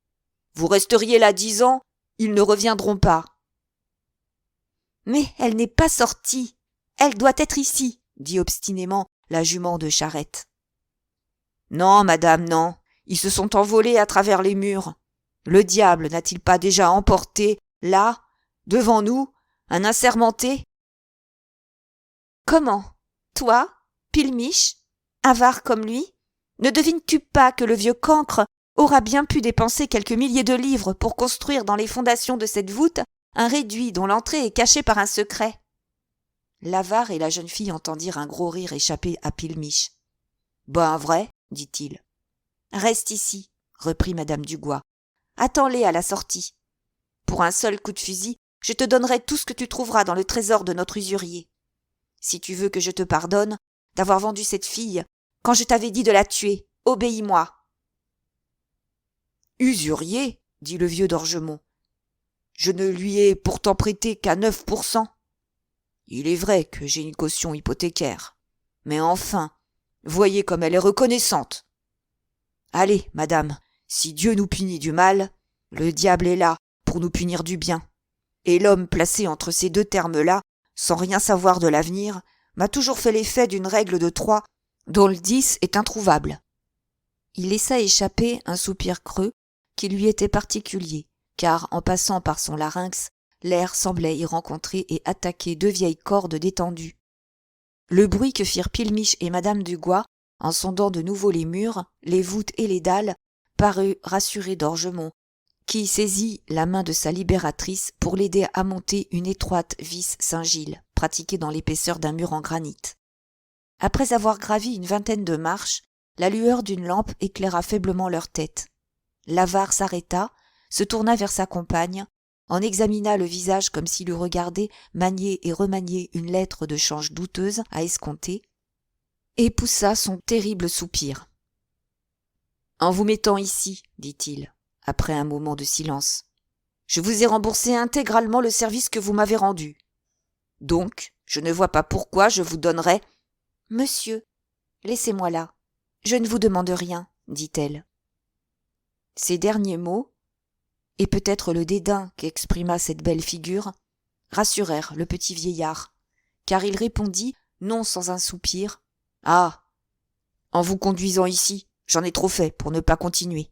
« Vous resteriez là 10 ans, ils ne reviendront pas. »« Mais elle n'est pas sortie, elle doit être ici, » dit obstinément la jument de Charette. « Non, madame, non, ils se sont envolés à travers les murs. Le diable n'a-t-il pas déjà emporté, là, devant nous, un assermenté ?»« Comment ? Toi, Pilmiche, avare comme lui, ne devines-tu pas que le vieux cancre aura bien pu dépenser quelques milliers de livres pour construire dans les fondations de cette voûte un réduit dont l'entrée est cachée par un secret ?» L'avare et la jeune fille entendirent un gros rire échapper à Pilmiche. « Ben vrai, dit-il. « Reste ici, reprit madame Dugois. Attends-les à la sortie. Pour un seul coup de fusil, je te donnerai tout ce que tu trouveras dans le trésor de notre usurier. Si tu veux que je te pardonne d'avoir vendu cette fille, quand je t'avais dit de la tuer, obéis-moi. » « Usurier, dit le vieux d'Orgemont. Je ne lui ai pourtant prêté qu'à 9%. Il est vrai que j'ai une caution hypothécaire. Mais enfin, voyez comme elle est reconnaissante. Allez, madame, si Dieu nous punit du mal, le diable est là pour nous punir du bien. Et l'homme placé entre ces deux termes-là, sans rien savoir de l'avenir, m'a toujours fait l'effet d'une règle de 3 dont le 10 est introuvable. » Il laissa échapper un soupir creux qui lui était particulier, car en passant par son larynx, l'air semblait y rencontrer et attaquer 2 vieilles cordes détendues. Le bruit que firent Pilmiche et madame Dugois, en sondant de nouveau les murs, les voûtes et les dalles, parut rassurer d'Orgemont, qui saisit la main de sa libératrice pour l'aider à monter une étroite vis Saint-Gilles, pratiquée dans l'épaisseur d'un mur en granit. Après avoir gravi une 20aine de marches, la lueur d'une lampe éclaira faiblement leur tête. L'avare s'arrêta, se tourna vers sa compagne, en examina le visage comme s'il eût regardé manier et remanier une lettre de change douteuse à escompter, et poussa son terrible soupir. « En vous mettant ici, dit-il, après un moment de silence, je vous ai remboursé intégralement le service que vous m'avez rendu. Donc, je ne vois pas pourquoi je vous donnerais... »« Monsieur, laissez-moi là. Je ne vous demande rien, dit-elle. » Ces derniers mots, et peut-être le dédain qu'exprima cette belle figure, rassurèrent le petit vieillard, car il répondit, non sans un soupir, « Ah, en vous conduisant ici, j'en ai trop fait pour ne pas continuer. »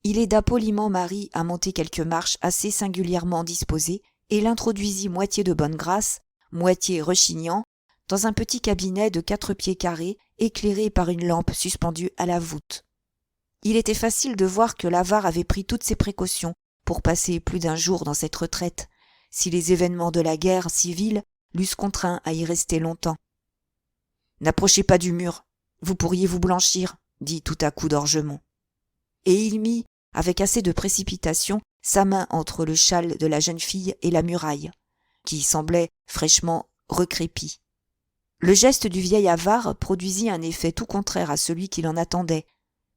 Il aida poliment Marie à monter quelques marches assez singulièrement disposées et l'introduisit moitié de bonne grâce, moitié rechignant, dans un petit cabinet de 4 pieds carrés, éclairé par une lampe suspendue à la voûte. Il était facile de voir que l'avare avait pris toutes ses précautions pour passer plus d'un jour dans cette retraite, si les événements de la guerre civile l'eussent contraint à y rester longtemps. « N'approchez pas du mur, vous pourriez vous blanchir, » dit tout à coup d'Orgemont. Et il mit, avec assez de précipitation, sa main entre le châle de la jeune fille et la muraille, qui semblait fraîchement recrépie. Le geste du vieil avare produisit un effet tout contraire à celui qu'il en attendait.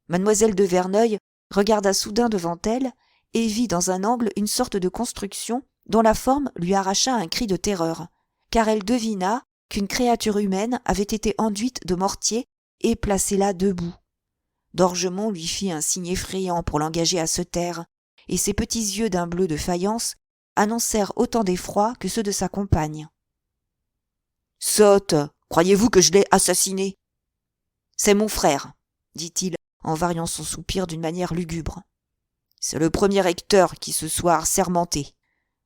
Mademoiselle de Verneuil regarda soudain devant elle et vit dans un angle une sorte de construction dont la forme lui arracha un cri de terreur, car elle devina qu'une créature humaine avait été enduite de mortier et placée là debout. D'Orgemont lui fit un signe effrayant pour l'engager à se taire, et ses petits yeux d'un bleu de faïence annoncèrent autant d'effroi que ceux de sa compagne. « Sotte, croyez-vous que je l'ai assassiné ? » ?»« C'est mon frère, » dit-il en variant son soupir d'une manière lugubre. « C'est le premier Hector qui ce soir sermenté.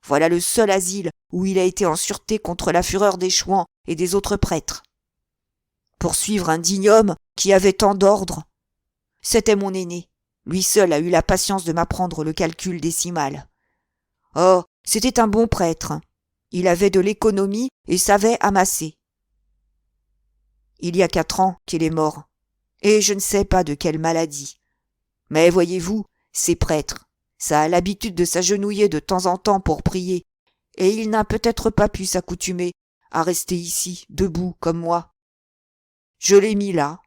Voilà le seul asile où il a été en sûreté contre la fureur des chouans et des autres prêtres. Poursuivre un digne homme qui avait tant d'ordre. C'était mon aîné, Lui seul a eu la patience de m'apprendre le calcul décimal. Oh, c'était un bon prêtre. Il avait de l'économie et savait amasser. Il y a 4 ans qu'il est mort, et je ne sais pas de quelle maladie. Mais voyez-vous, ces prêtres, ça a l'habitude de s'agenouiller de temps en temps pour prier, et il n'a peut-être pas pu s'accoutumer à rester ici, debout comme moi. Je l'ai mis là.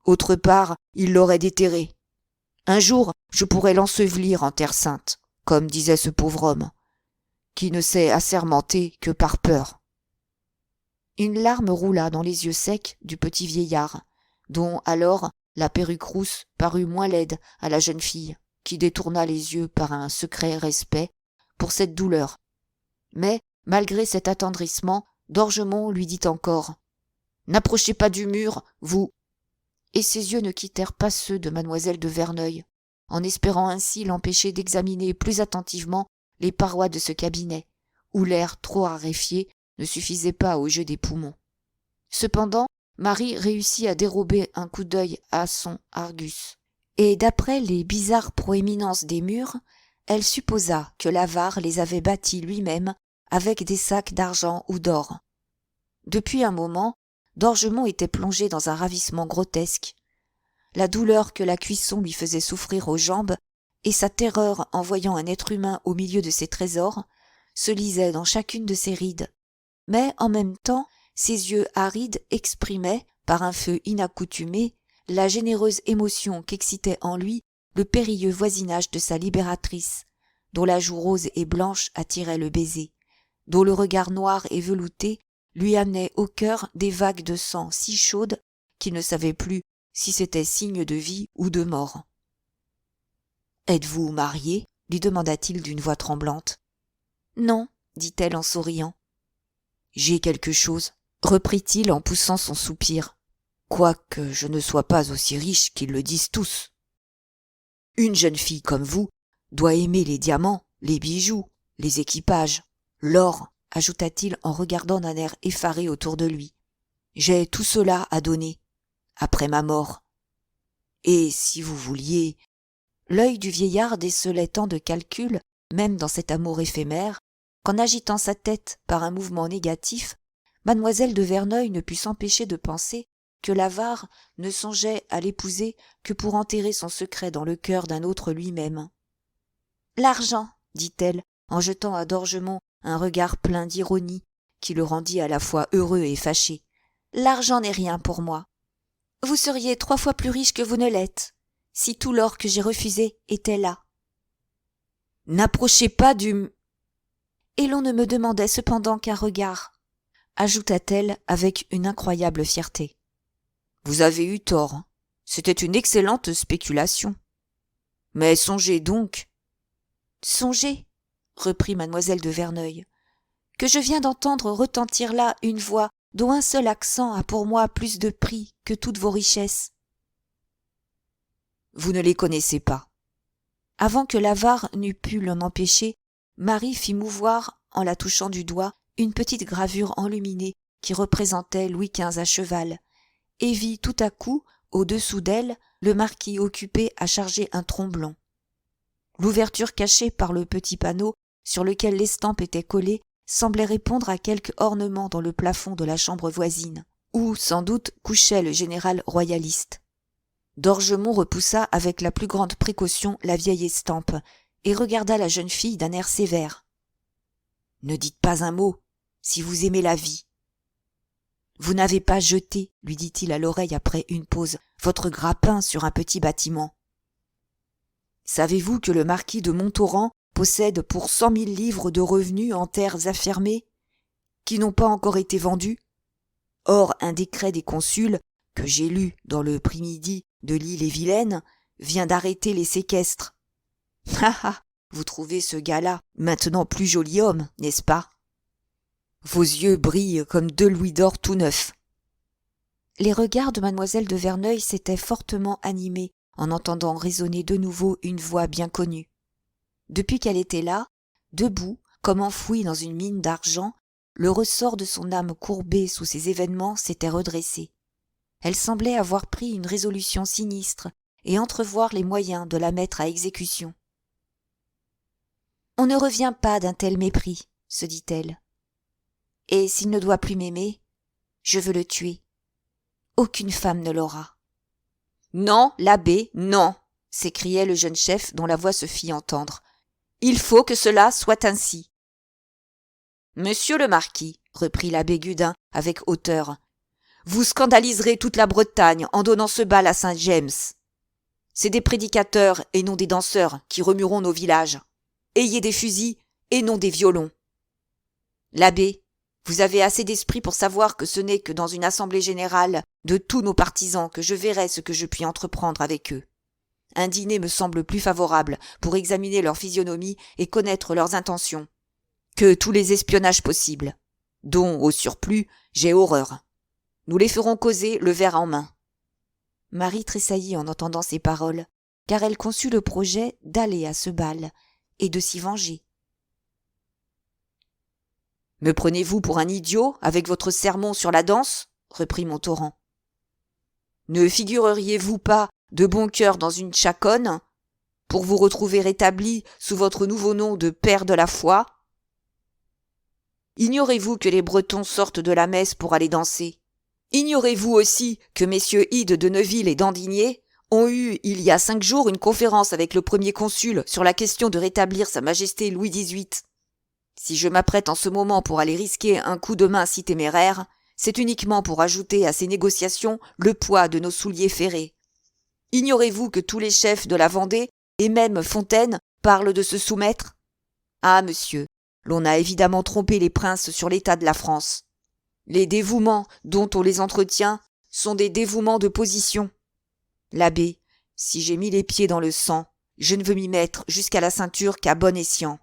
Autre part, il l'aurait déterré. Un jour, je pourrais l'ensevelir en terre sainte, comme disait ce pauvre homme, qui ne s'est assermenté que par peur. Une larme roula dans les yeux secs du petit vieillard, dont alors la perruque rousse parut moins laide à la jeune fille, qui détourna les yeux par un secret respect pour cette douleur. Mais, malgré cet attendrissement, Dorgemont lui dit encore « N'approchez pas du mur, vous !» Et ses yeux ne quittèrent pas ceux de mademoiselle de Verneuil, en espérant ainsi l'empêcher d'examiner plus attentivement les parois de ce cabinet, où l'air trop raréfié ne suffisait pas au jeu des poumons. Cependant, Marie réussit à dérober un coup d'œil à son Argus, et d'après les bizarres proéminences des murs, elle supposa que l'avare les avait bâtis lui-même avec des sacs d'argent ou d'or. Depuis un moment, Dorgemont était plongé dans un ravissement grotesque. La douleur que la cuisson lui faisait souffrir aux jambes et sa terreur en voyant un être humain au milieu de ses trésors se lisaient dans chacune de ses rides. Mais en même temps, ses yeux arides exprimaient, par un feu inaccoutumé, la généreuse émotion qu'excitait en lui le périlleux voisinage de sa libératrice, dont la joue rose et blanche attirait le baiser, dont le regard noir et velouté lui amenait au cœur des vagues de sang si chaudes qu'il ne savait plus si c'était signe de vie ou de mort. « Êtes-vous mariée ?» lui demanda-t-il d'une voix tremblante. « Non, dit-elle en souriant. »« J'ai quelque chose, » reprit-il en poussant son soupir, « quoique je ne sois pas aussi riche qu'ils le disent tous. Une jeune fille comme vous doit aimer les diamants, les bijoux, les équipages, l'or, ajouta-t-il en regardant d'un air effaré autour de lui. J'ai tout cela à donner, après ma mort. Et si vous vouliez... » L'œil du vieillard décelait tant de calculs, même dans cet amour éphémère, qu'en agitant sa tête par un mouvement négatif, mademoiselle de Verneuil ne put s'empêcher de penser que l'avare ne songeait à l'épouser que pour enterrer son secret dans le cœur d'un autre lui-même. « L'argent, dit-elle, en jetant à Dorgemont un regard plein d'ironie qui le rendit à la fois heureux et fâché. « L'argent n'est rien pour moi. Vous seriez 3 fois plus riche que vous ne l'êtes, si tout l'or que j'ai refusé était là. N'approchez pas du... Et l'on ne me demandait cependant qu'un regard, ajouta-t-elle avec une incroyable fierté. Vous avez eu tort, c'était une excellente spéculation. Mais songez donc... Songez, reprit mademoiselle de Verneuil, que je viens d'entendre retentir là une voix dont un seul accent a pour moi plus de prix que toutes vos richesses. Vous ne les connaissez pas. Avant que l'avare n'eût pu l'en empêcher, Marie fit mouvoir, en la touchant du doigt, une petite gravure enluminée qui représentait Louis XV à cheval, et vit tout à coup, au-dessous d'elle, le marquis occupé à charger un tromblon. L'ouverture cachée par le petit panneau sur lequel l'estampe était collée semblait répondre à quelque ornement dans le plafond de la chambre voisine, où sans doute couchait le général royaliste. Dorgemont repoussa avec la plus grande précaution la vieille estampe et regarda la jeune fille d'un air sévère. « Ne dites pas un mot, si vous aimez la vie. »« Vous n'avez pas jeté, lui dit-il à l'oreille après une pause, votre grappin sur un petit bâtiment. Savez-vous que le marquis de Montauran possède pour 100 000 livres de revenus en terres affermées, qui n'ont pas encore été vendues? Or, un décret des consuls, que j'ai lu dans le Primidi de l'Île-et-Vilaine, vient d'arrêter les séquestres. Ah ah, vous trouvez ce gars-là maintenant plus joli homme, n'est-ce pas? Vos yeux brillent comme 2 louis d'or tout neufs. » Les regards de mademoiselle de Verneuil s'étaient fortement animés en entendant résonner de nouveau une voix bien connue. Depuis qu'elle était là, debout, comme enfouie dans une mine d'argent, le ressort de son âme courbée sous ces événements s'était redressé. Elle semblait avoir pris une résolution sinistre et entrevoir les moyens de la mettre à exécution. On ne revient pas d'un tel mépris, se dit-elle. Et s'il ne doit plus m'aimer, je veux le tuer. Aucune femme ne l'aura. Non, l'abbé, non, s'écriait le jeune chef dont la voix se fit entendre. Il faut que cela soit ainsi. Monsieur le marquis, reprit l'abbé Gudin avec hauteur, vous scandaliserez toute la Bretagne en donnant ce bal à Saint-James. C'est des prédicateurs et non des danseurs qui remueront nos villages. Ayez des fusils et non des violons. L'abbé, vous avez assez d'esprit pour savoir que ce n'est que dans une assemblée générale de tous nos partisans que je verrai ce que je puis entreprendre avec eux. Un dîner me semble plus favorable pour examiner leur physionomie et connaître leurs intentions que tous les espionnages possibles, dont, au surplus, j'ai horreur. Nous les ferons causer le verre en main. Marie tressaillit en entendant ces paroles, car elle conçut le projet d'aller à ce bal et de s'y venger. « Me prenez-vous pour un idiot avec votre sermon sur la danse ?» reprit Montauran. « Ne figureriez-vous pas de bon cœur dans une chaconne pour vous retrouver rétabli sous votre nouveau nom de père de la foi ? Ignorez-vous que les Bretons sortent de la messe pour aller danser ? Ignorez-vous aussi que messieurs Hyde de Neuville et d'Andigné ont eu il y a 5 jours une conférence avec le premier consul sur la question de rétablir sa majesté Louis XVIII ? Si je m'apprête en ce moment pour aller risquer un coup de main si téméraire, c'est uniquement pour ajouter à ces négociations le poids de nos souliers ferrés. Ignorez-vous que tous les chefs de la Vendée, et même Fontaine, parlent de se soumettre ? Ah, monsieur, l'on a évidemment trompé les princes sur l'état de la France. Les dévouements dont on les entretient sont des dévouements de position. L'abbé, si j'ai mis les pieds dans le sang, je ne veux m'y mettre jusqu'à la ceinture qu'à bon escient.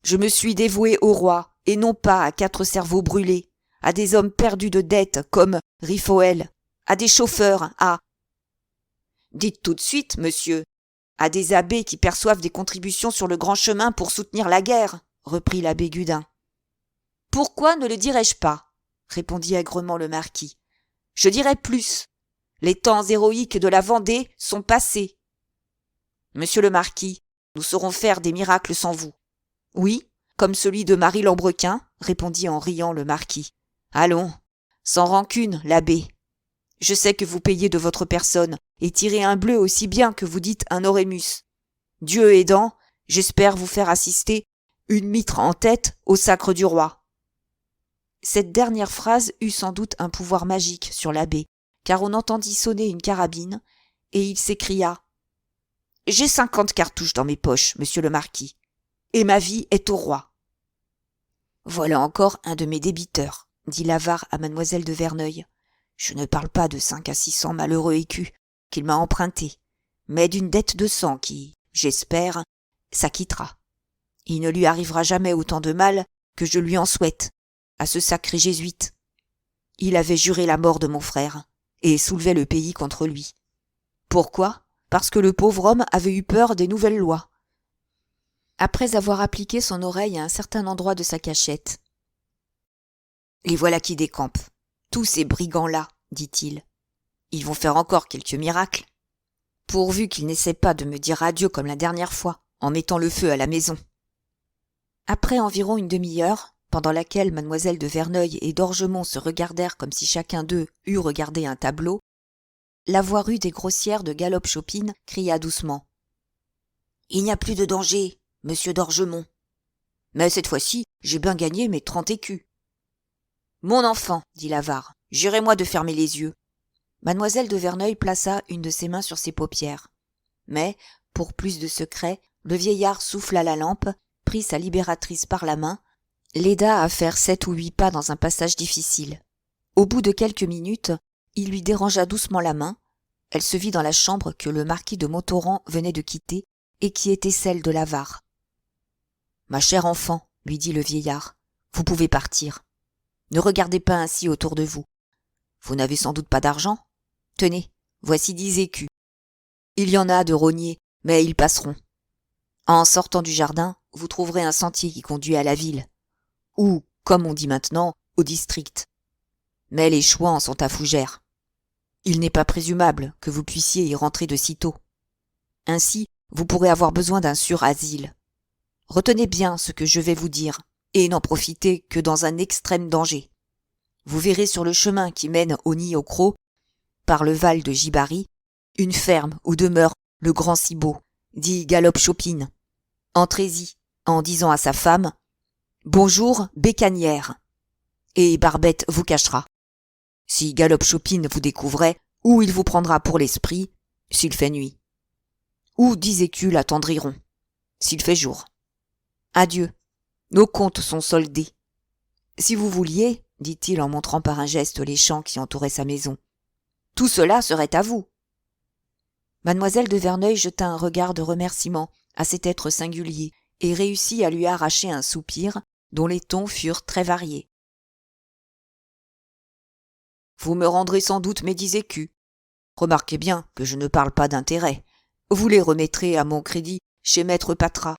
Je me suis dévoué au roi, et non pas à 4 cerveaux brûlés, à des hommes perdus de dettes comme Riffoël, à des chauffeurs, à... Dites tout de suite, monsieur, à des abbés qui perçoivent des contributions sur le grand chemin pour soutenir la guerre, reprit l'abbé Gudin. Pourquoi ne le dirais-je pas ? Répondit aigrement le marquis. Je dirais plus. Les temps héroïques de la Vendée sont passés. Monsieur le marquis, nous saurons faire des miracles sans vous. Oui, comme celui de Marie Lambrequin, répondit en riant le marquis. Allons, sans rancune, l'abbé. Je sais que vous payez de votre personne et tirez un bleu aussi bien que vous dites un orémus. Dieu aidant, j'espère vous faire assister, une mitre en tête, au sacre du roi. Cette dernière phrase eut sans doute un pouvoir magique sur l'abbé, car on entendit sonner une carabine, et il s'écria « J'ai 50 cartouches dans mes poches, monsieur le marquis, et ma vie est au roi. » Voilà encore un de mes débiteurs, dit l'avare à mademoiselle de Verneuil. Je ne parle pas de 5 à 600 malheureux écus qu'il m'a empruntés, mais d'une dette de sang qui, j'espère, s'acquittera. Il ne lui arrivera jamais autant de mal que je lui en souhaite, à ce sacré jésuite. Il avait juré la mort de mon frère, et soulevait le pays contre lui. Pourquoi ? Parce que le pauvre homme avait eu peur des nouvelles lois. Après avoir appliqué son oreille à un certain endroit de sa cachette. « Les voilà qui décampent, tous ces brigands-là, dit-il. Ils vont faire encore quelques miracles. Pourvu qu'ils n'essaient pas de me dire adieu comme la dernière fois, en mettant le feu à la maison. » Après environ une demi-heure, pendant laquelle mademoiselle de Verneuil et d'Orgemont se regardèrent comme si chacun d'eux eût regardé un tableau, la voix rude et grossière de Galop-Chopine cria doucement. « Il n'y a plus de danger, monsieur d'Orgemont. Mais cette fois-ci, j'ai bien gagné mes 30 écus. »« Mon enfant, dit l'avare, jurez-moi de fermer les yeux. » Mademoiselle de Verneuil plaça une de ses mains sur ses paupières. Mais, pour plus de secret, le vieillard souffla la lampe, prit sa libératrice par la main, l'aida à faire 7 ou 8 pas dans un passage difficile. Au bout de quelques minutes, il lui dérangea doucement la main. Elle se vit dans la chambre que le marquis de Montauran venait de quitter et qui était celle de l'avare. « Ma chère enfant, lui dit le vieillard, vous pouvez partir. Ne regardez pas ainsi autour de vous. Vous n'avez sans doute pas d'argent ? Tenez, voici 10 écus. Il y en a de rognés, mais ils passeront. En sortant du jardin, vous trouverez un sentier qui conduit à la ville, ou, comme on dit maintenant, au district. Mais les chouans sont à Fougères. Il n'est pas présumable que vous puissiez y rentrer de sitôt. Ainsi, vous pourrez avoir besoin d'un sur-asile. Retenez bien ce que je vais vous dire, et n'en profitez que dans un extrême danger. Vous verrez sur le chemin qui mène au nid au croc, par le val de Gibari, une ferme où demeure le grand Cibot, dit Galop-Chopine. Entrez-y, en disant à sa femme « Bonjour, Bécanière », et Barbette vous cachera. Si Galop-Chopine vous découvrait, ou il vous prendra pour l'esprit, s'il fait nuit. Ou 10 écus l'attendriront, s'il fait jour. Adieu, nos comptes sont soldés. Si vous vouliez, dit-il en montrant par un geste les champs qui entouraient sa maison, tout cela serait à vous. Mademoiselle de Verneuil jeta un regard de remerciement à cet être singulier et réussit à lui arracher un soupir dont les tons furent très variés. Vous me rendrez sans doute mes 10 écus. Remarquez bien que je ne parle pas d'intérêt. Vous les remettrez à mon crédit chez maître Patras,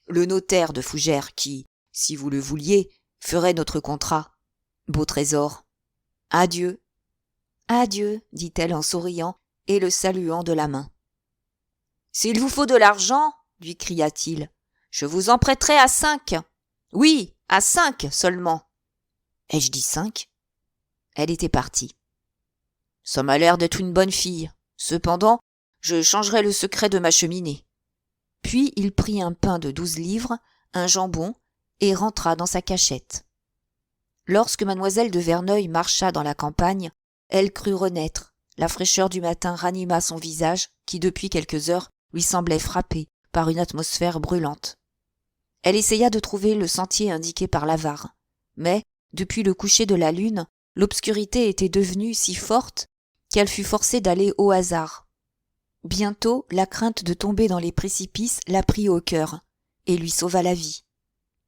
le notaire de Fougères qui, si vous le vouliez, ferait notre contrat. Beau trésor. Adieu. Adieu, dit-elle en souriant et le saluant de la main. S'il vous faut de l'argent, lui cria-t-il, je vous en prêterai à 5. Oui, à 5 seulement. Ai-je dit 5 ? Elle était partie. Ça m'a l'air d'être une bonne fille. Cependant, je changerai le secret de ma cheminée. Puis il prit un pain de 12 livres, un jambon, et rentra dans sa cachette. Lorsque mademoiselle de Verneuil marcha dans la campagne, elle crut renaître. La fraîcheur du matin ranima son visage, qui depuis quelques heures lui semblait frappé par une atmosphère brûlante. Elle essaya de trouver le sentier indiqué par l'avare, mais, depuis le coucher de la lune, l'obscurité était devenue si forte qu'elle fut forcée d'aller au hasard. Bientôt, la crainte de tomber dans les précipices la prit au cœur et lui sauva la vie,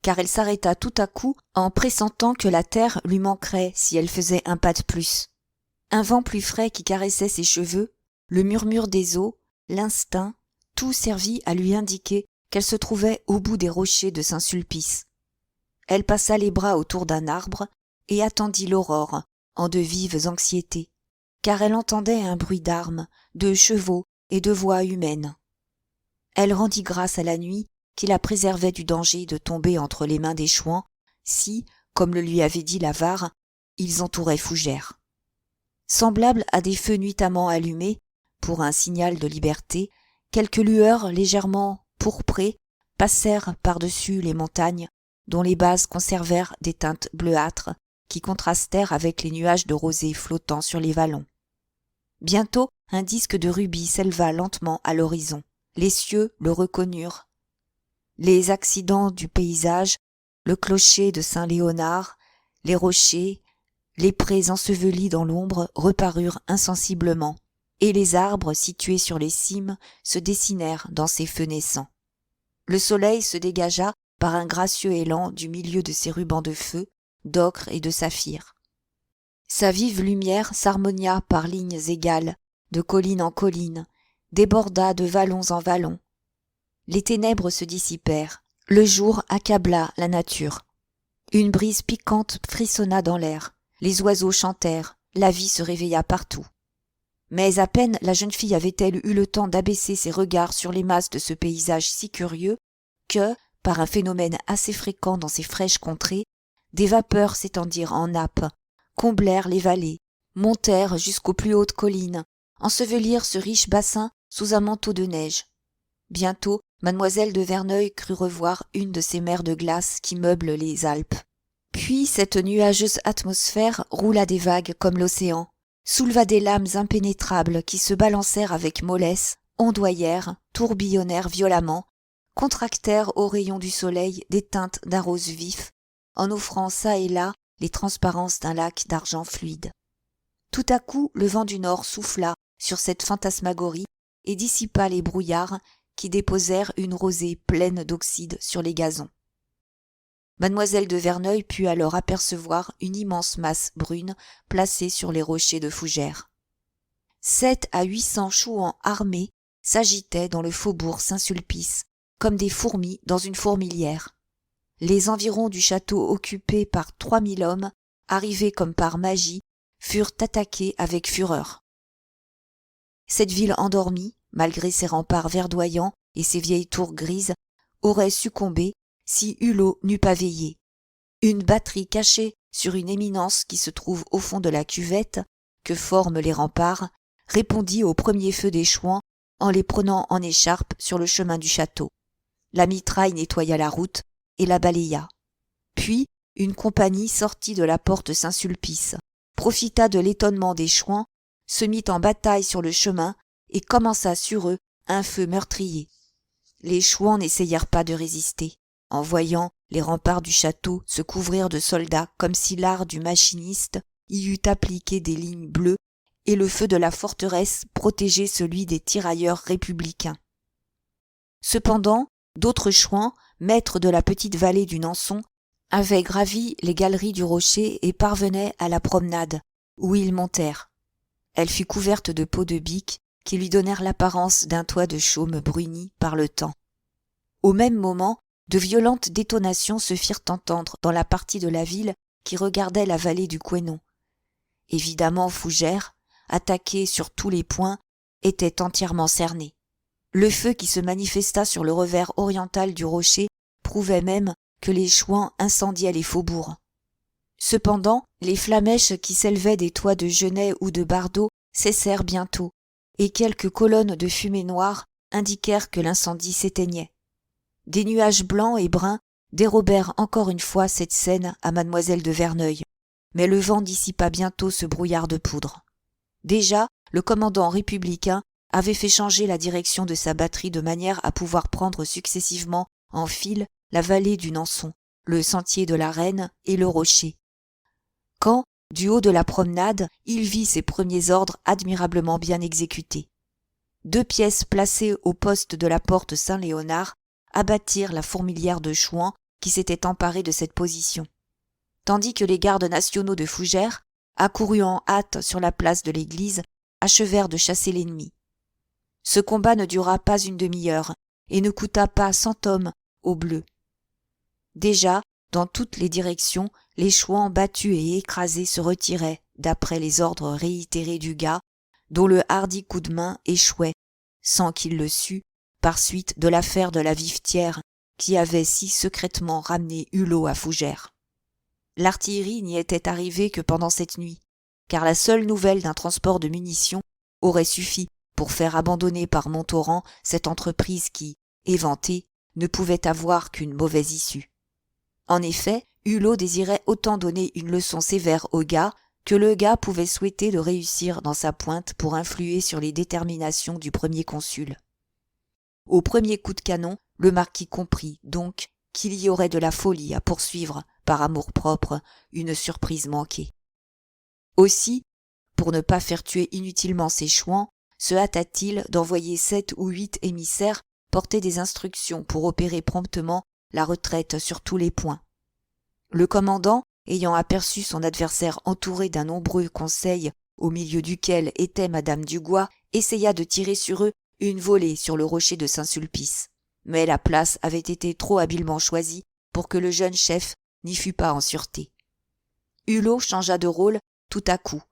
car elle s'arrêta tout à coup en pressentant que la terre lui manquerait si elle faisait un pas de plus. Un vent plus frais qui caressait ses cheveux, le murmure des eaux, l'instinct, tout servit à lui indiquer qu'elle se trouvait au bout des rochers de Saint-Sulpice. Elle passa les bras autour d'un arbre et attendit l'aurore en de vives anxiétés, car elle entendait un bruit d'armes, de chevaux et de voix humaines. Elle rendit grâce à la nuit qui la préservait du danger de tomber entre les mains des Chouans si, comme le lui avait dit l'avare, ils entouraient Fougères. Semblables à des feux nuitamment allumés, pour un signal de liberté, quelques lueurs légèrement pourprées passèrent par-dessus les montagnes, dont les bases conservèrent des teintes bleuâtres qui contrastèrent avec les nuages de rosée flottant sur les vallons. Bientôt, un disque de rubis s'éleva lentement à l'horizon. Les cieux le reconnurent. Les accidents du paysage, le clocher de Saint-Léonard, les rochers, les prés ensevelis dans l'ombre reparurent insensiblement, et les arbres situés sur les cimes se dessinèrent dans ces feux naissants. Le soleil se dégagea par un gracieux élan du milieu de ces rubans de feu, d'ocre et de saphir. Sa vive lumière s'harmonia par lignes égales, de colline en colline, déborda de vallons en vallons. Les ténèbres se dissipèrent, le jour accabla la nature. Une brise piquante frissonna dans l'air, les oiseaux chantèrent, la vie se réveilla partout. Mais à peine la jeune fille avait-elle eu le temps d'abaisser ses regards sur les masses de ce paysage si curieux que, par un phénomène assez fréquent dans ces fraîches contrées, des vapeurs s'étendirent en nappes, comblèrent les vallées, montèrent jusqu'aux plus hautes collines, ensevelirent ce riche bassin sous un manteau de neige. Bientôt, mademoiselle de Verneuil crut revoir une de ces mers de glace qui meublent les Alpes. Puis cette nuageuse atmosphère roula des vagues comme l'océan, souleva des lames impénétrables qui se balancèrent avec mollesse, ondoyèrent, tourbillonnèrent violemment, contractèrent aux rayons du soleil des teintes d'un rose vif, en offrant çà et là les transparences d'un lac d'argent fluide. Tout à coup, le vent du nord souffla sur cette fantasmagorie et dissipa les brouillards qui déposèrent une rosée pleine d'oxyde sur les gazons. Mademoiselle de Verneuil put alors apercevoir une immense masse brune placée sur les rochers de Fougères. 700 à 800 Chouans armés s'agitaient dans le faubourg Saint-Sulpice, comme des fourmis dans une fourmilière. Les environs du château occupés par 3000 hommes, arrivés comme par magie, furent attaqués avec fureur. Cette ville endormie, malgré ses remparts verdoyants et ses vieilles tours grises, aurait succombé si Hulot n'eût pas veillé. Une batterie cachée sur une éminence qui se trouve au fond de la cuvette que forment les remparts répondit aux premiers feux des Chouans en les prenant en écharpe sur le chemin du château. La mitraille nettoya la route et la balaya. Puis une compagnie sortit de la porte Saint-Sulpice, profita de l'étonnement des Chouans, se mit en bataille sur le chemin et commença sur eux un feu meurtrier. Les Chouans n'essayèrent pas de résister, en voyant les remparts du château se couvrir de soldats comme si l'art du machiniste y eût appliqué des lignes bleues et le feu de la forteresse protégeait celui des tirailleurs républicains. Cependant, d'autres Chouans, maîtres de la petite vallée du Nançon, avaient gravi les galeries du rocher et parvenaient à la promenade, où ils montèrent. Elle fut couverte de pots de bique qui lui donnèrent l'apparence d'un toit de chaume bruni par le temps. Au même moment, de violentes détonations se firent entendre dans la partie de la ville qui regardait la vallée du Couesnon. Évidemment, Fougères, attaqué sur tous les points, était entièrement cerné. Le feu qui se manifesta sur le revers oriental du rocher prouvait même que les Chouans incendiaient les faubourgs. Cependant, les flamèches qui s'élevaient des toits de genêts ou de bardeaux cessèrent bientôt, et quelques colonnes de fumée noire indiquèrent que l'incendie s'éteignait. Des nuages blancs et bruns dérobèrent encore une fois cette scène à mademoiselle de Verneuil, mais le vent dissipa bientôt ce brouillard de poudre. Déjà, le commandant républicain avait fait changer la direction de sa batterie de manière à pouvoir prendre successivement en file la vallée du Nançon, le sentier de la Reine et le rocher. Quand, du haut de la promenade, il vit ses premiers ordres admirablement bien exécutés. 2 pièces placées au poste de la porte Saint-Léonard abattirent la fourmilière de Chouans qui s'était emparée de cette position, tandis que les gardes nationaux de Fougères, accourus en hâte sur la place de l'église, achevèrent de chasser l'ennemi. Ce combat ne dura pas une demi-heure et ne coûta pas 100 hommes aux Bleus. Déjà, dans toutes les directions, les Chouans battus et écrasés se retiraient d'après les ordres réitérés du gars, dont le hardi coup de main échouait, sans qu'il le sût, par suite de l'affaire de la Vivetière qui avait si secrètement ramené Hulot à Fougères. L'artillerie n'y était arrivée que pendant cette nuit, car la seule nouvelle d'un transport de munitions aurait suffi pour faire abandonner par Montauran cette entreprise qui, éventée, ne pouvait avoir qu'une mauvaise issue. En effet, Hulot désirait autant donner une leçon sévère au gars que le gars pouvait souhaiter de réussir dans sa pointe pour influer sur les déterminations du premier consul. Au premier coup de canon, le marquis comprit donc qu'il y aurait de la folie à poursuivre, par amour-propre, une surprise manquée. Aussi, pour ne pas faire tuer inutilement ses Chouans, se hâta-t-il d'envoyer 7 ou 8 émissaires porter des instructions pour opérer promptement la retraite sur tous les points. Le commandant, ayant aperçu son adversaire entouré d'un nombreux conseil au milieu duquel était madame Dugois, essaya de tirer sur eux une volée sur le rocher de Saint-Sulpice. Mais la place avait été trop habilement choisie pour que le jeune chef n'y fût pas en sûreté. Hulot changea de rôle tout à coup,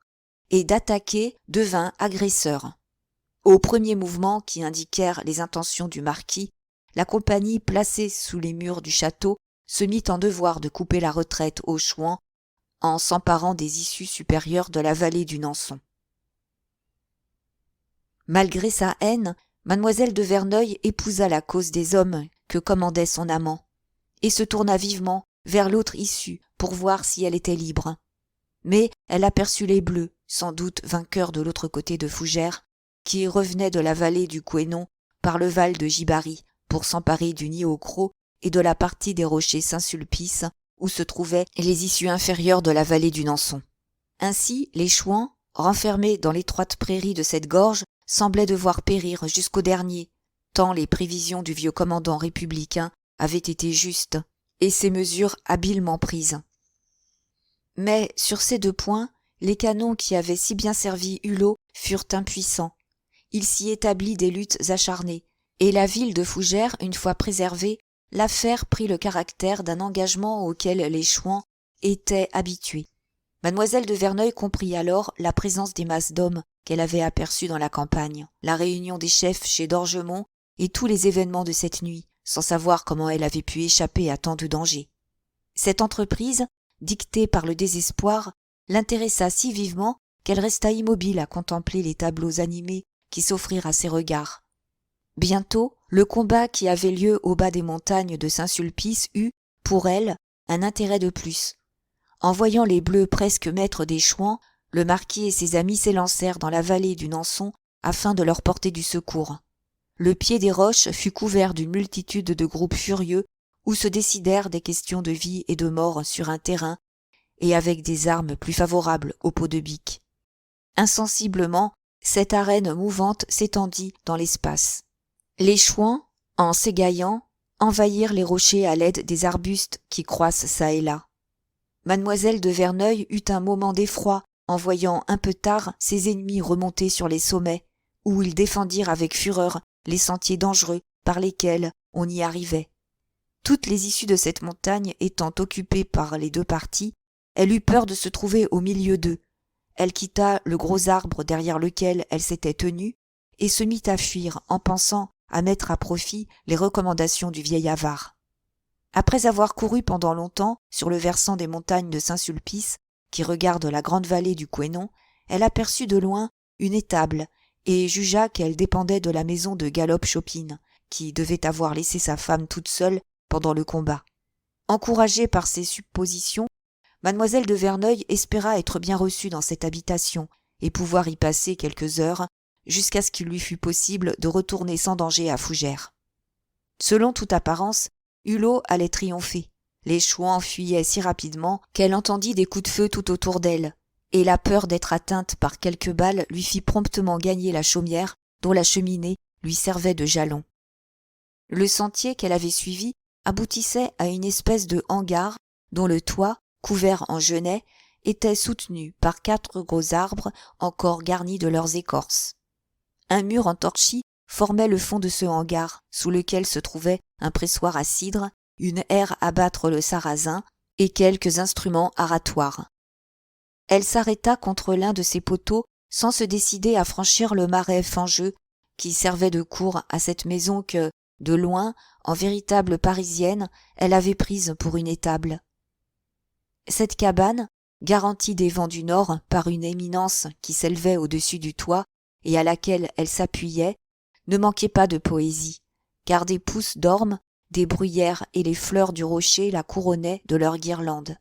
et d'attaquer devint agresseur. Aux premiers mouvements qui indiquèrent les intentions du marquis, la compagnie placée sous les murs du château se mit en devoir de couper la retraite aux Chouans en s'emparant des issues supérieures de la vallée du Nançon. Malgré sa haine, mademoiselle de Verneuil épousa la cause des hommes que commandait son amant, et se tourna vivement vers l'autre issue pour voir si elle était libre. Mais elle aperçut les Bleus, sans doute vainqueurs de l'autre côté de Fougères, qui revenaient de la vallée du Couesnon par le val de Gibari pour s'emparer du nid au croc et de la partie des rochers Saint-Sulpice où se trouvaient les issues inférieures de la vallée du Nançon. Ainsi, les Chouans, renfermés dans l'étroite prairie de cette gorge, semblaient devoir périr jusqu'au dernier, tant les prévisions du vieux commandant républicain avaient été justes, et ses mesures habilement prises. Mais sur ces 2 points, les canons qui avaient si bien servi Hulot furent impuissants. Il s'y établit des luttes acharnées, et la ville de Fougères, une fois préservée, l'affaire prit le caractère d'un engagement auquel les Chouans étaient habitués. Mademoiselle de Verneuil comprit alors la présence des masses d'hommes qu'elle avait aperçus dans la campagne, la réunion des chefs chez Dorgemont et tous les événements de cette nuit, sans savoir comment elle avait pu échapper à tant de dangers. Cette entreprise, dictée par le désespoir, l'intéressa si vivement qu'elle resta immobile à contempler les tableaux animés qui s'offrirent à ses regards. Bientôt, le combat qui avait lieu au bas des montagnes de Saint-Sulpice eut, pour elle, un intérêt de plus. En voyant les Bleus presque maîtres des Chouans, le marquis et ses amis s'élancèrent dans la vallée du Nançon afin de leur porter du secours. Le pied des roches fut couvert d'une multitude de groupes furieux où se décidèrent des questions de vie et de mort sur un terrain et avec des armes plus favorables aux peaux de bique. Insensiblement, cette arène mouvante s'étendit dans l'espace. Les Chouans, en s'égaillant, envahirent les rochers à l'aide des arbustes qui croissent çà et là. Mademoiselle de Verneuil eut un moment d'effroi en voyant un peu tard ses ennemis remonter sur les sommets, où ils défendirent avec fureur les sentiers dangereux par lesquels on y arrivait. Toutes les issues de cette montagne étant occupées par les deux parties, elle eut peur de se trouver au milieu d'eux. Elle quitta le gros arbre derrière lequel elle s'était tenue et se mit à fuir en pensant à mettre à profit les recommandations du vieil avare. Après avoir couru pendant longtemps sur le versant des montagnes de Saint-Sulpice, qui regardent la grande vallée du Couesnon, elle aperçut de loin une étable et jugea qu'elle dépendait de la maison de Galop-Chopine, qui devait avoir laissé sa femme toute seule pendant le combat. Encouragée par ces suppositions, mademoiselle de Verneuil espéra être bien reçue dans cette habitation et pouvoir y passer quelques heures jusqu'à ce qu'il lui fût possible de retourner sans danger à Fougères. Selon toute apparence, Hulot allait triompher. Les Chouans fuyaient si rapidement qu'elle entendit des coups de feu tout autour d'elle, et la peur d'être atteinte par quelques balles lui fit promptement gagner la chaumière dont la cheminée lui servait de jalon. Le sentier qu'elle avait suivi aboutissait à une espèce de hangar dont le toit, couvert en genêt, était soutenu par 4 gros arbres encore garnis de leurs écorces. Un mur en torchis formait le fond de ce hangar, sous lequel se trouvait un pressoir à cidre, une aire à battre le sarrasin et quelques instruments aratoires. Elle s'arrêta contre l'un de ces poteaux sans se décider à franchir le marais fangeux qui servait de cour à cette maison que, de loin, en véritable Parisienne, elle avait prise pour une étable. Cette cabane, garantie des vents du nord par une éminence qui s'élevait au-dessus du toit et à laquelle elle s'appuyait, ne manquait pas de poésie, car des pousses d'orme, des bruyères et les fleurs du rocher la couronnaient de leurs guirlandes.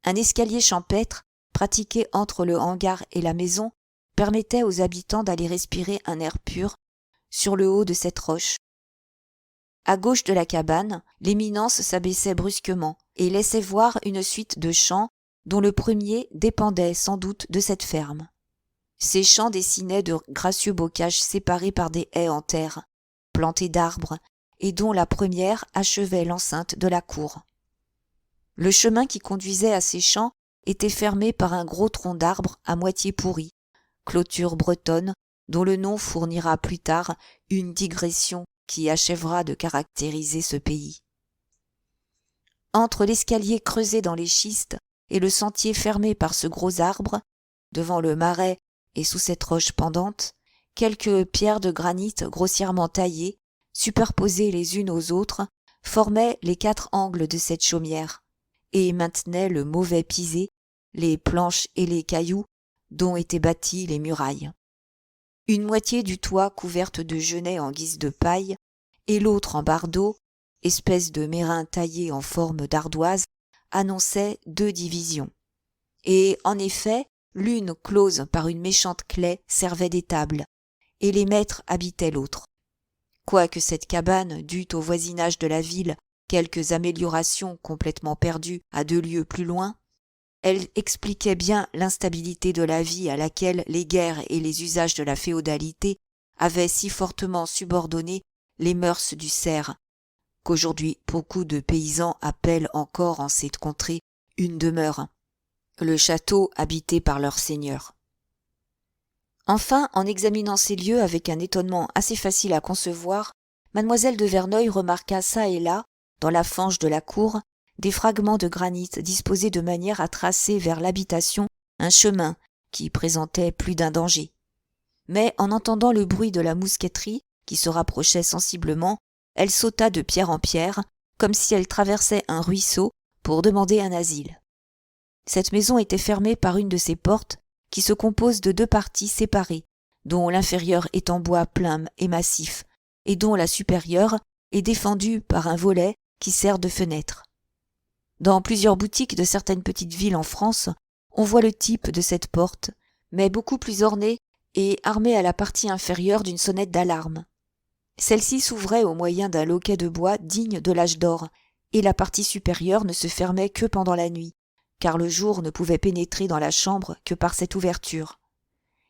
Un escalier champêtre, pratiqué entre le hangar et la maison, permettait aux habitants d'aller respirer un air pur sur le haut de cette roche. À gauche de la cabane, l'éminence s'abaissait brusquement et laissait voir une suite de champs dont le premier dépendait sans doute de cette ferme. Ces champs dessinaient de gracieux bocages séparés par des haies en terre, plantées d'arbres, et dont la première achevait l'enceinte de la cour. Le chemin qui conduisait à ces champs était fermé par un gros tronc d'arbre à moitié pourri, clôture bretonne dont le nom fournira plus tard une digression qui achèvera de caractériser ce pays. Entre l'escalier creusé dans les schistes et le sentier fermé par ce gros arbre, devant le marais et sous cette roche pendante, quelques pierres de granit grossièrement taillées, superposées les unes aux autres, formaient les 4 angles de cette chaumière, et maintenaient le mauvais pisé, les planches et les cailloux dont étaient bâties les murailles. Une moitié du toit couverte de genêts en guise de paille, et l'autre en bardeaux, espèce de mérin taillé en forme d'ardoise, annonçait 2 divisions. Et en effet, l'une close par une méchante claie servait d'étable, et les maîtres habitaient l'autre. Quoique cette cabane dût au voisinage de la ville quelques améliorations complètement perdues à 2 lieues plus loin, elle expliquait bien l'instabilité de la vie à laquelle les guerres et les usages de la féodalité avaient si fortement subordonné les mœurs du cerf, qu'aujourd'hui beaucoup de paysans appellent encore en cette contrée une demeure, le château habité par leur seigneur. Enfin, en examinant ces lieux avec un étonnement assez facile à concevoir, mademoiselle de Verneuil remarqua çà et là, dans la fange de la cour, des fragments de granit disposés de manière à tracer vers l'habitation un chemin qui présentait plus d'un danger. mais en entendant le bruit de la mousqueterie, qui se rapprochait sensiblement, elle sauta de pierre en pierre, comme si elle traversait un ruisseau pour demander un asile. Cette maison était fermée par une de ses portes, qui se compose de 2 parties séparées, dont l'inférieure est en bois plein et massif, et dont la supérieure est défendue par un volet qui sert de fenêtre. Dans plusieurs boutiques de certaines petites villes en France, on voit le type de cette porte, mais beaucoup plus ornée et armée à la partie inférieure d'une sonnette d'alarme. Celle-ci s'ouvrait au moyen d'un loquet de bois digne de l'âge d'or, et la partie supérieure ne se fermait que pendant la nuit, car le jour ne pouvait pénétrer dans la chambre que par cette ouverture.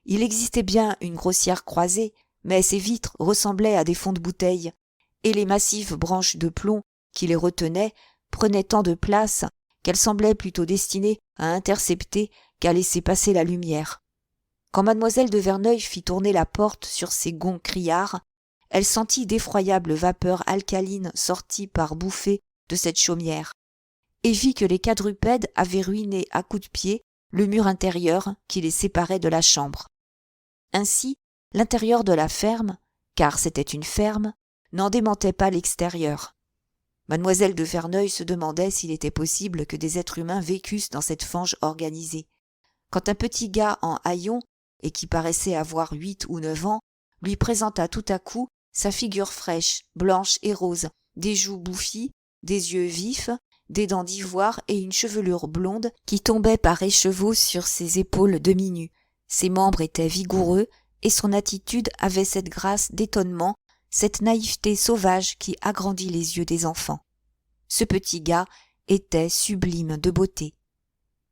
Il existait bien une grossière croisée, mais ces vitres ressemblaient à des fonds de bouteilles, et les massives branches de plomb qui les retenaient prenaient tant de place qu'elles semblaient plutôt destinées à intercepter qu'à laisser passer la lumière. Quand mademoiselle de Verneuil fit tourner la porte sur ses gonds criards, elle sentit d'effroyables vapeurs alcalines sorties par bouffées de cette chaumière, et vit que les quadrupèdes avaient ruiné à coups de pied le mur intérieur qui les séparait de la chambre. Ainsi, l'intérieur de la ferme, car c'était une ferme, n'en démentait pas l'extérieur. Mademoiselle de Verneuil se demandait s'il était possible que des êtres humains vécussent dans cette fange organisée, quand un petit gars en haillons, et qui paraissait avoir 8 ou 9 ans, lui présenta tout à coup sa figure fraîche, blanche et rose, des joues bouffies, des yeux vifs, des dents d'ivoire et une chevelure blonde qui tombait par écheveaux sur ses épaules demi-nues. Ses membres étaient vigoureux et son attitude avait cette grâce d'étonnement, cette naïveté sauvage qui agrandit les yeux des enfants. Ce petit gars était sublime de beauté.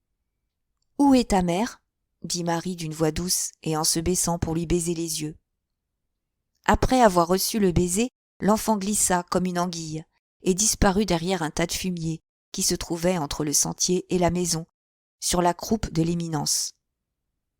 « Où est ta mère ?» dit Marie d'une voix douce et en se baissant pour lui baiser les yeux. Après avoir reçu le baiser, l'enfant glissa comme une anguille et disparut derrière un tas de fumier qui se trouvait entre le sentier et la maison, sur la croupe de l'éminence.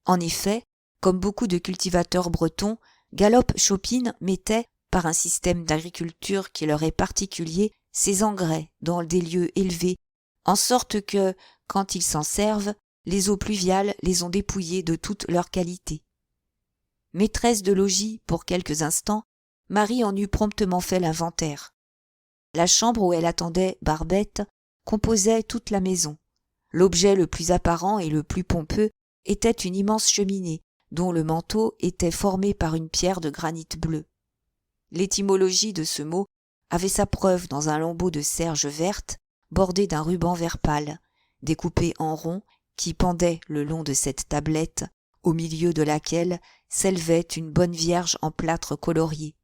En effet, comme beaucoup de cultivateurs bretons, Galop-Chopin mettait, par un système d'agriculture qui leur est particulier, ses engrais dans des lieux élevés, en sorte que, quand ils s'en servent, les eaux pluviales les ont dépouillés de toute leur qualité. Maîtresse de logis pour quelques instants, Marie en eut promptement fait l'inventaire. La chambre où elle attendait Barbette composait toute la maison. L'objet le plus apparent et le plus pompeux était une immense cheminée, dont le manteau était formé par une pierre de granit bleu. L'étymologie de ce mot avait sa preuve dans un lambeau de serge verte bordé d'un ruban vert pâle, découpé en rond, qui pendait le long de cette tablette, au milieu de laquelle s'élevait une bonne vierge en plâtre colorié.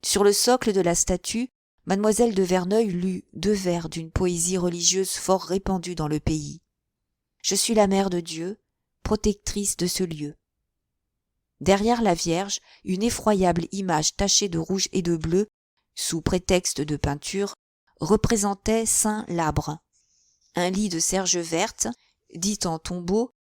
Sur le socle de la statue, mademoiselle de Verneuil lut 2 vers d'une poésie religieuse fort répandue dans le pays. « Je suis la mère de Dieu, protectrice de ce lieu. » Derrière la Vierge, une effroyable image tachée de rouge et de bleu, sous prétexte de peinture, représentait saint Labre. Un lit de serge verte, dit en tombeau,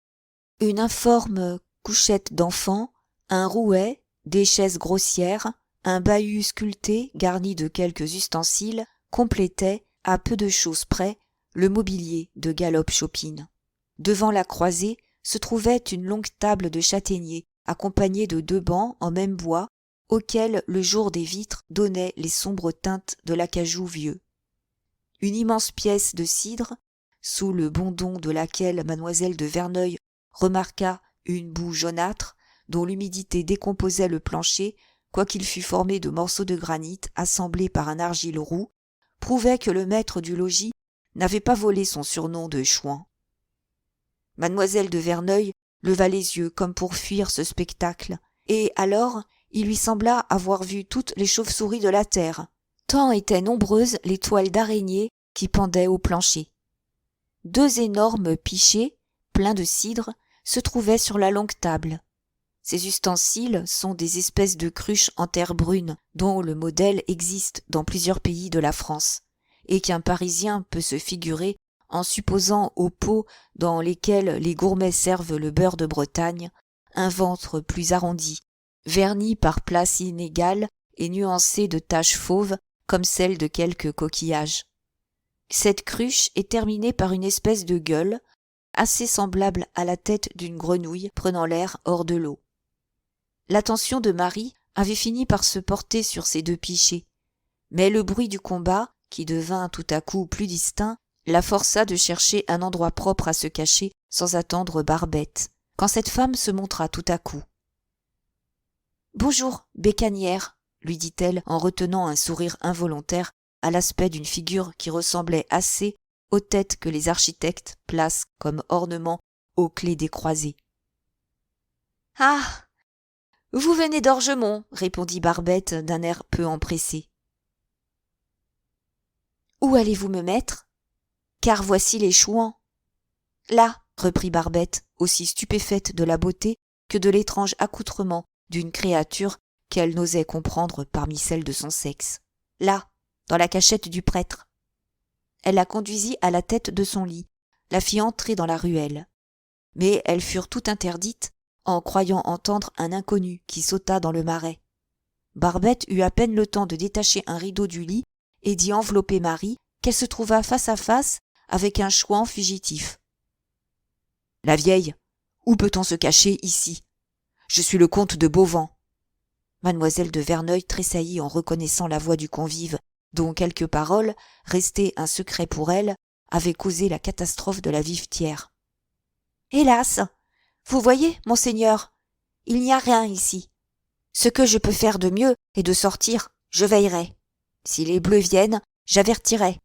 une informe couchette d'enfant, un rouet, des chaises grossières, un bahut sculpté garni de quelques ustensiles complétaient, à peu de choses près, le mobilier de Galop-Chopin. Devant la croisée se trouvait une longue table de châtaignier, accompagnée de 2 bancs en même bois, auxquels le jour des vitres donnait les sombres teintes de l'acajou vieux. Une immense pièce de cidre, sous le bondon de laquelle mademoiselle de Verneuil remarqua une boue jaunâtre, dont l'humidité décomposait le plancher, quoiqu'il fût formé de morceaux de granit assemblés par un argile roux, prouvait que le maître du logis n'avait pas volé son surnom de Chouan. Mademoiselle de Verneuil leva les yeux comme pour fuir ce spectacle, et alors il lui sembla avoir vu toutes les chauves-souris de la terre, tant étaient nombreuses les toiles d'araignée qui pendaient au plancher. 2 énormes pichets, pleins de cidre, se trouvaient sur la longue table. Ces ustensiles sont des espèces de cruches en terre brune, dont le modèle existe dans plusieurs pays de la France, et qu'un Parisien peut se figurer en supposant aux pots dans lesquels les gourmets servent le beurre de Bretagne, un ventre plus arrondi, verni par places inégales et nuancé de taches fauves comme celles de quelques coquillages. Cette cruche est terminée par une espèce de gueule, assez semblable à la tête d'une grenouille prenant l'air hors de l'eau. L'attention de Marie avait fini par se porter sur ces deux pichets, mais le bruit du combat, qui devint tout à coup plus distinct, la força de chercher un endroit propre à se cacher sans attendre Barbette, quand cette femme se montra tout à coup. « Bonjour, bécanière, » lui dit-elle en retenant un sourire involontaire à l'aspect d'une figure qui ressemblait assez aux têtes que les architectes placent comme ornement aux clés des croisées. « Ah, vous venez d'Orgemont, » répondit Barbette d'un air peu empressé. « Où allez-vous me mettre ? Car voici les chouans. »« Là, » reprit Barbette, aussi stupéfaite de la beauté que de l'étrange accoutrement d'une créature qu'elle n'osait comprendre parmi celles de son sexe. « Là, dans la cachette du prêtre. » Elle la conduisit à la tête de son lit, la fit entrer dans la ruelle. Mais elles furent toutes interdites en croyant entendre un inconnu qui sauta dans le marais. Barbette eut à peine le temps de détacher un rideau du lit et d'y envelopper Marie qu'elle se trouva face à face avec un chouan fugitif. « La vieille, où peut-on se cacher ici ? Je suis le comte de Beauvant. » Mademoiselle de Verneuil tressaillit en reconnaissant la voix du convive, dont quelques paroles, restées un secret pour elle, avaient causé la catastrophe de la vivetière. « Hélas, vous voyez, monseigneur, il n'y a rien ici. Ce que je peux faire de mieux est de sortir, je veillerai. Si les bleus viennent, j'avertirai.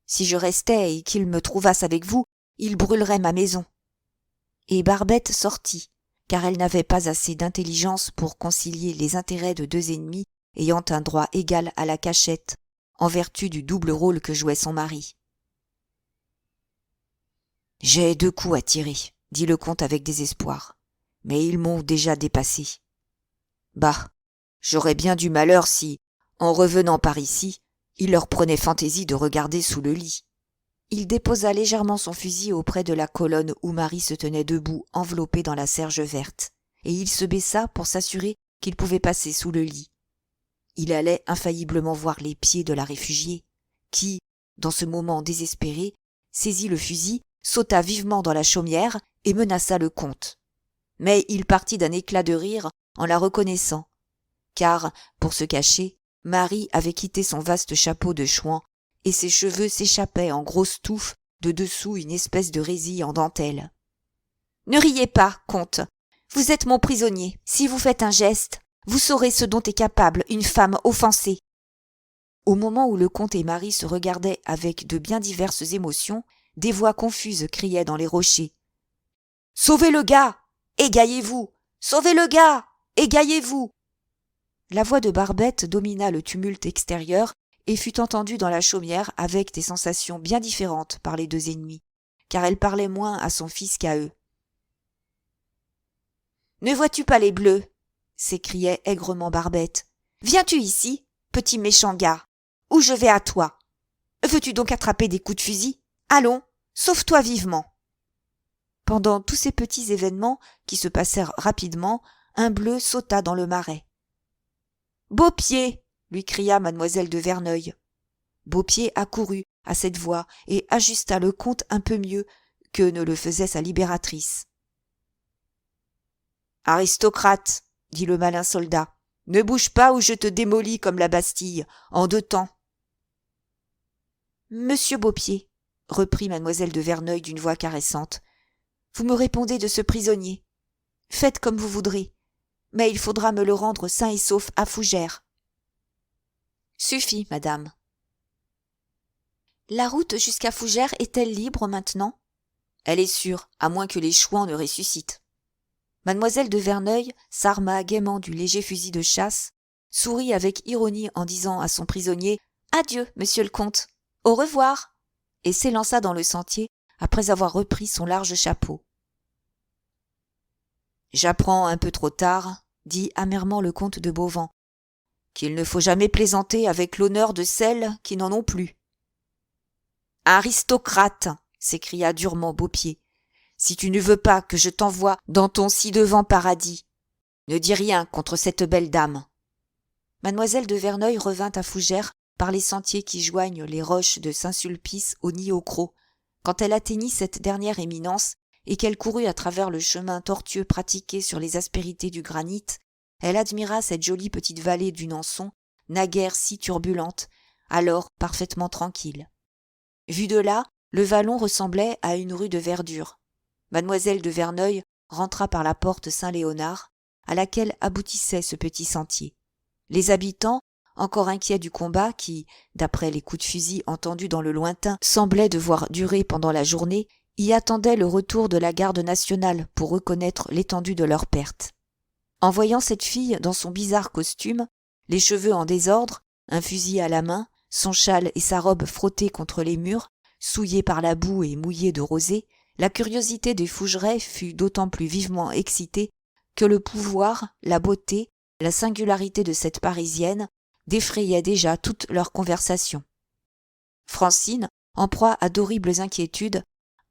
Si je restais et qu'ils me trouvassent avec vous, ils brûleraient ma maison. » Et Barbette sortit, car elle n'avait pas assez d'intelligence pour concilier les intérêts de deux ennemis ayant un droit égal à la cachette, en vertu du double rôle que jouait son mari. « J'ai 2 coups à tirer, » dit le comte avec désespoir, « mais ils m'ont déjà dépassé. Bah, j'aurais bien du malheur si, en revenant par ici, il leur prenait fantaisie de regarder sous le lit. » Il déposa légèrement son fusil auprès de la colonne où Marie se tenait debout enveloppée dans la serge verte, et il se baissa pour s'assurer qu'il pouvait passer sous le lit. Il allait infailliblement voir les pieds de la réfugiée, qui, dans ce moment désespéré, saisit le fusil, sauta vivement dans la chaumière et menaça le comte. Mais il partit d'un éclat de rire en la reconnaissant, car, pour se cacher, Marie avait quitté son vaste chapeau de chouan et ses cheveux s'échappaient en grosses touffes de dessous une espèce de résille en dentelle. « Ne riez pas, comte, vous êtes mon prisonnier. Si vous faites un geste, vous saurez ce dont est capable une femme offensée. » Au moment où le comte et Marie se regardaient avec de bien diverses émotions, des voix confuses criaient dans les rochers. « Sauvez le gars ! Égaillez-vous ! Sauvez le gars ! Égaillez-vous !» La voix de Barbette domina le tumulte extérieur et fut entendue dans la chaumière avec des sensations bien différentes par les deux ennemis, car elle parlait moins à son fils qu'à eux. « Ne vois-tu pas les bleus ?» s'écriait aigrement Barbette. « Viens-tu ici, petit méchant gars, ou je vais à toi. Veux-tu donc attraper des coups de fusil ? Allons, sauve-toi vivement. » Pendant tous ces petits événements qui se passèrent rapidement, un bleu sauta dans le marais. « Beaupied !» lui cria mademoiselle de Verneuil. Beaupied accourut à cette voix et ajusta le comte un peu mieux que ne le faisait sa libératrice. « Aristocrate !» dit le malin soldat, « ne bouge pas ou je te démolis comme la Bastille, en 2 temps. »« Monsieur Beaupied, » reprit mademoiselle de Verneuil d'une voix caressante, « vous me répondez de ce prisonnier. Faites comme vous voudrez, mais il faudra me le rendre sain et sauf à Fougères. »« Suffit, madame. » La route jusqu'à Fougères est-elle libre maintenant ? Elle est sûre, à moins que les chouans ne ressuscitent. Mademoiselle de Verneuil s'arma gaiement du léger fusil de chasse, sourit avec ironie en disant à son prisonnier « Adieu, monsieur le comte, au revoir !» et s'élança dans le sentier après avoir repris son large chapeau. « J'apprends un peu trop tard, » dit amèrement le comte de Beauvant, « qu'il ne faut jamais plaisanter avec l'honneur de celles qui n'en ont plus. »« Aristocrate !» s'écria durement Beaupied. « Si tu ne veux pas que je t'envoie dans ton ci-devant paradis, ne dis rien contre cette belle dame. » Mademoiselle de Verneuil revint à Fougères par les sentiers qui joignent les roches de Saint-Sulpice au nid au croc. Quand elle atteignit cette dernière éminence et qu'elle courut à travers le chemin tortueux pratiqué sur les aspérités du granit, elle admira cette jolie petite vallée du Nançon, naguère si turbulente, alors parfaitement tranquille. Vu de là, le vallon ressemblait à une rue de verdure. Mademoiselle de Verneuil rentra par la porte Saint-Léonard, à laquelle aboutissait ce petit sentier. Les habitants, encore inquiets du combat qui, d'après les coups de fusil entendus dans le lointain, semblait devoir durer pendant la journée, y attendaient le retour de la garde nationale pour reconnaître l'étendue de leur perte. En voyant cette fille dans son bizarre costume, les cheveux en désordre, un fusil à la main, son châle et sa robe frottés contre les murs, souillés par la boue et mouillés de rosée, la curiosité des Fougerets fut d'autant plus vivement excitée que le pouvoir, la beauté, la singularité de cette Parisienne défrayaient déjà toute leur conversation. Francine, en proie à d'horribles inquiétudes,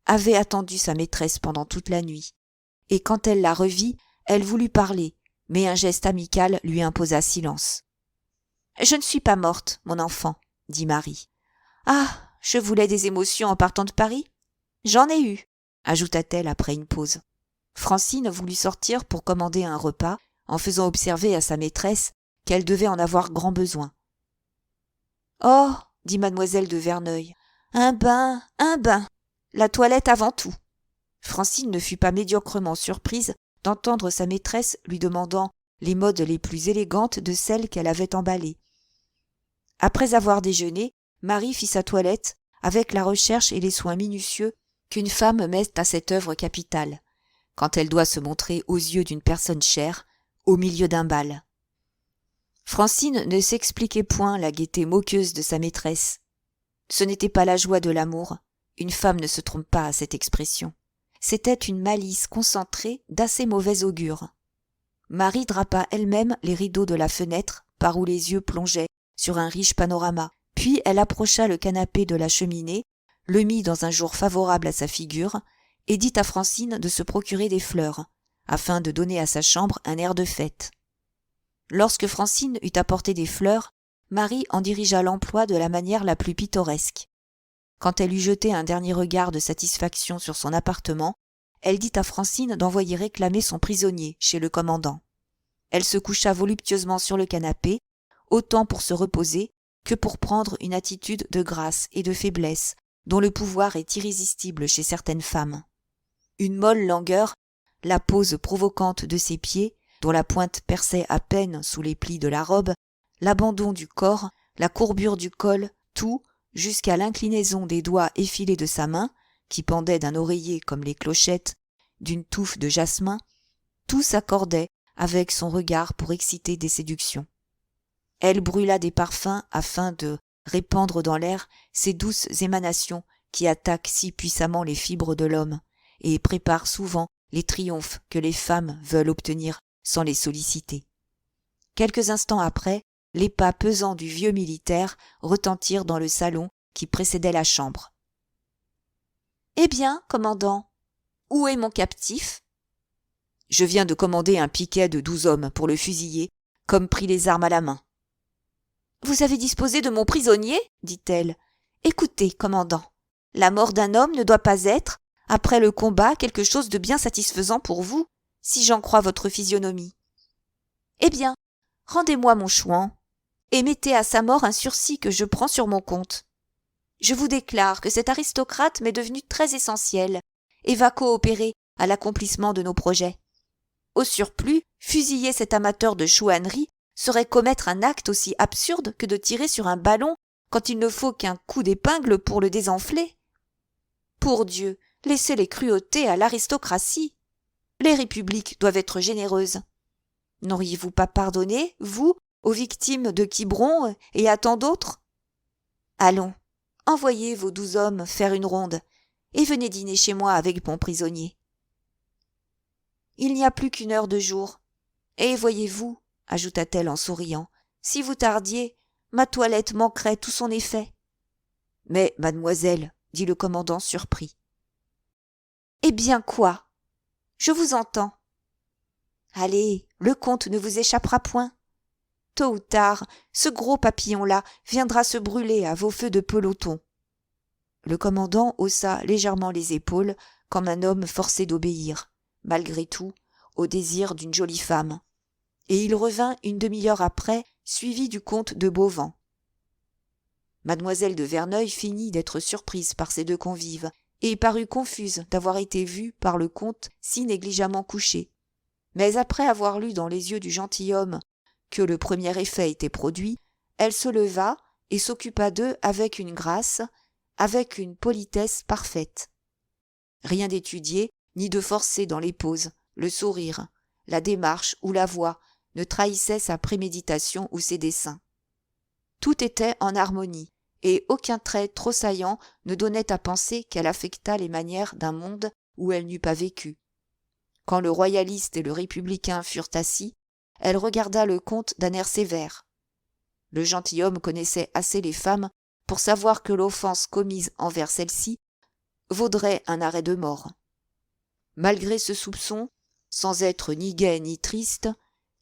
avait attendu sa maîtresse pendant toute la nuit, et quand elle la revit, elle voulut parler, mais un geste amical lui imposa silence. « Je ne suis pas morte, mon enfant, » dit Marie. « Ah, je voulais des émotions en partant de Paris ? J'en ai eu, » ajouta-t-elle après une pause. Francine voulut sortir pour commander un repas, en faisant observer à sa maîtresse qu'elle devait en avoir grand besoin. « Oh, » dit mademoiselle de Verneuil, « un bain, la toilette avant tout. » Francine ne fut pas médiocrement surprise d'entendre sa maîtresse lui demandant les modes les plus élégantes de celles qu'elle avait emballées. Après avoir déjeuné, Marie fit sa toilette avec la recherche et les soins minutieux qu'une femme met à cette œuvre capitale, quand elle doit se montrer aux yeux d'une personne chère, au milieu d'un bal. Francine ne s'expliquait point la gaieté moqueuse de sa maîtresse. Ce n'était pas la joie de l'amour, une femme ne se trompe pas à cette expression. C'était une malice concentrée d'assez mauvais augure. Marie drapa elle-même les rideaux de la fenêtre par où les yeux plongeaient sur un riche panorama, puis elle approcha le canapé de la cheminée, le mit dans un jour favorable à sa figure, et dit à Francine de se procurer des fleurs, afin de donner à sa chambre un air de fête. Lorsque Francine eut apporté des fleurs, Marie en dirigea l'emploi de la manière la plus pittoresque. Quand elle eut jeté un dernier regard de satisfaction sur son appartement, elle dit à Francine d'envoyer réclamer son prisonnier chez le commandant. Elle se coucha voluptueusement sur le canapé, autant pour se reposer que pour prendre une attitude de grâce et de faiblesse dont le pouvoir est irrésistible chez certaines femmes. Une molle langueur, la pose provocante de ses pieds, dont la pointe perçait à peine sous les plis de la robe, l'abandon du corps, la courbure du col, tout, jusqu'à l'inclinaison des doigts effilés de sa main, qui pendait d'un oreiller comme les clochettes, d'une touffe de jasmin, tout s'accordait avec son regard pour exciter des séductions. Elle brûla des parfums afin de répandre dans l'air ces douces émanations qui attaquent si puissamment les fibres de l'homme et préparent souvent les triomphes que les femmes veulent obtenir sans les solliciter. Quelques instants après, les pas pesants du vieux militaire retentirent dans le salon qui précédait la chambre. « Eh bien, commandant, où est mon captif ?»« Je viens de commander un piquet de 12 hommes pour le fusiller, comme pris les armes à la main. »« Vous avez disposé de mon prisonnier ?» dit-elle. « Écoutez, commandant, la mort d'un homme ne doit pas être, après le combat, quelque chose de bien satisfaisant pour vous, si j'en crois votre physionomie. Eh bien, rendez-moi mon chouan, et mettez à sa mort un sursis que je prends sur mon compte. Je vous déclare que cet aristocrate m'est devenu très essentiel et va coopérer à l'accomplissement de nos projets. Au surplus, fusiller cet amateur de chouannerie serait commettre un acte aussi absurde que de tirer sur un ballon quand il ne faut qu'un coup d'épingle pour le désenfler. Pour Dieu, laissez les cruautés à l'aristocratie. Les républiques doivent être généreuses. N'auriez-vous pas pardonné, vous, aux victimes de Quiberon et à tant d'autres ? Allons, envoyez vos 12 hommes faire une ronde et venez dîner chez moi avec mon prisonnier. Il n'y a plus qu'une heure de jour. Et voyez-vous, ajouta-t-elle en souriant, si vous tardiez, ma toilette manquerait tout son effet. Mais, mademoiselle, dit le commandant surpris. Eh bien quoi ? Je vous entends. Allez, le comte ne vous échappera point. Tôt ou tard, ce gros papillon-là viendra se brûler à vos feux de peloton. Le commandant haussa légèrement les épaules comme un homme forcé d'obéir, malgré tout, au désir d'une jolie femme. et il revint une demi-heure après, suivi du comte de Beauvant. Mademoiselle de Verneuil finit d'être surprise par ses deux convives, et parut confuse d'avoir été vue par le comte si négligemment couché. Mais après avoir lu dans les yeux du gentilhomme que le premier effet était produit, elle se leva et s'occupa d'eux avec une grâce, avec une politesse parfaite. Rien d'étudié, ni de forcé dans les poses, le sourire, la démarche ou la voix ne trahissait sa préméditation ou ses desseins. Tout était en harmonie, et aucun trait trop saillant ne donnait à penser qu'elle affectât les manières d'un monde où elle n'eût pas vécu. Quand le royaliste et le républicain furent assis, elle regarda le comte d'un air sévère. Le gentilhomme connaissait assez les femmes pour savoir que l'offense commise envers celle-ci vaudrait un arrêt de mort. Malgré ce soupçon, sans être ni gai ni triste,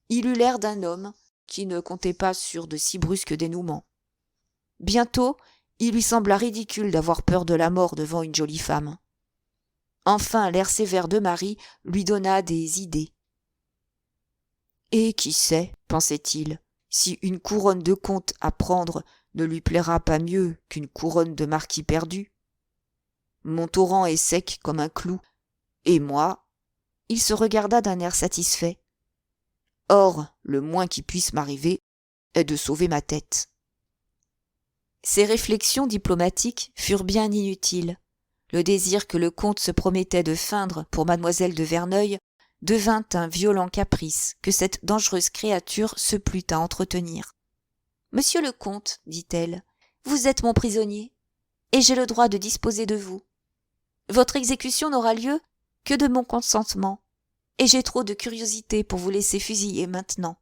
il eut l'air d'un homme qui ne comptait pas sur de si brusques dénouements. Bientôt, il lui sembla ridicule d'avoir peur de la mort devant une jolie femme. Enfin, l'air sévère de Marie lui donna des idées. Et qui sait, pensait-il, si une couronne de comte à prendre ne lui plaira pas mieux qu'une couronne de marquis perdu. Mon torrent est sec comme un clou, et moi, il se regarda d'un air satisfait. Or, le moins qui puisse m'arriver est de sauver ma tête. Ces réflexions diplomatiques furent bien inutiles. Le désir que le comte se promettait de feindre pour mademoiselle de Verneuil devint un violent caprice que cette dangereuse créature se plut à entretenir. « Monsieur le comte, dit-elle, vous êtes mon prisonnier, et j'ai le droit de disposer de vous. Votre exécution n'aura lieu que de mon consentement, et j'ai trop de curiosité pour vous laisser fusiller maintenant. »«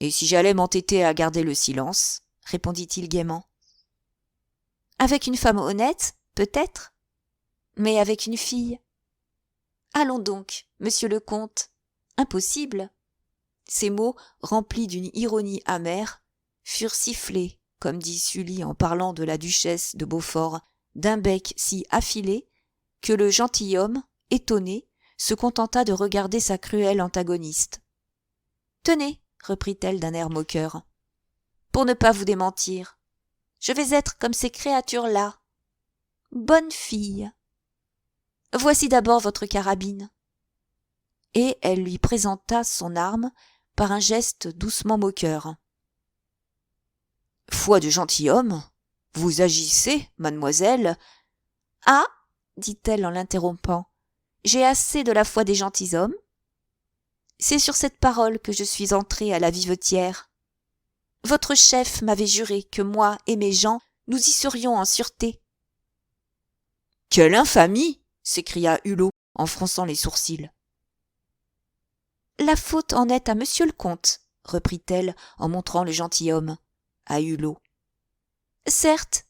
Et si j'allais m'entêter à garder le silence ?» répondit-il gaiement. « Avec une femme honnête, peut-être, mais avec une fille. Allons donc, monsieur le comte. Impossible. » Ces mots, remplis d'une ironie amère, furent sifflés, comme dit Sully en parlant de la duchesse de Beaufort, d'un bec si affilé que le gentilhomme, étonné, se contenta de regarder sa cruelle antagoniste. « Tenez, reprit-elle d'un air moqueur, pour ne pas vous démentir, je vais être comme ces créatures-là. Bonne fille. Voici d'abord votre carabine. » Et elle lui présenta son arme par un geste doucement moqueur. « Foi de gentilhomme, vous agissez, mademoiselle. »« Ah, dit-elle en l'interrompant, j'ai assez de la foi des gentilshommes. C'est sur cette parole que je suis entrée à la Vivetière. Votre chef m'avait juré que moi et mes gens, nous y serions en sûreté. »« Quelle infamie !» s'écria Hulot en fronçant les sourcils. « La faute en est à monsieur le comte, reprit-elle en montrant le gentilhomme à Hulot. « Certes,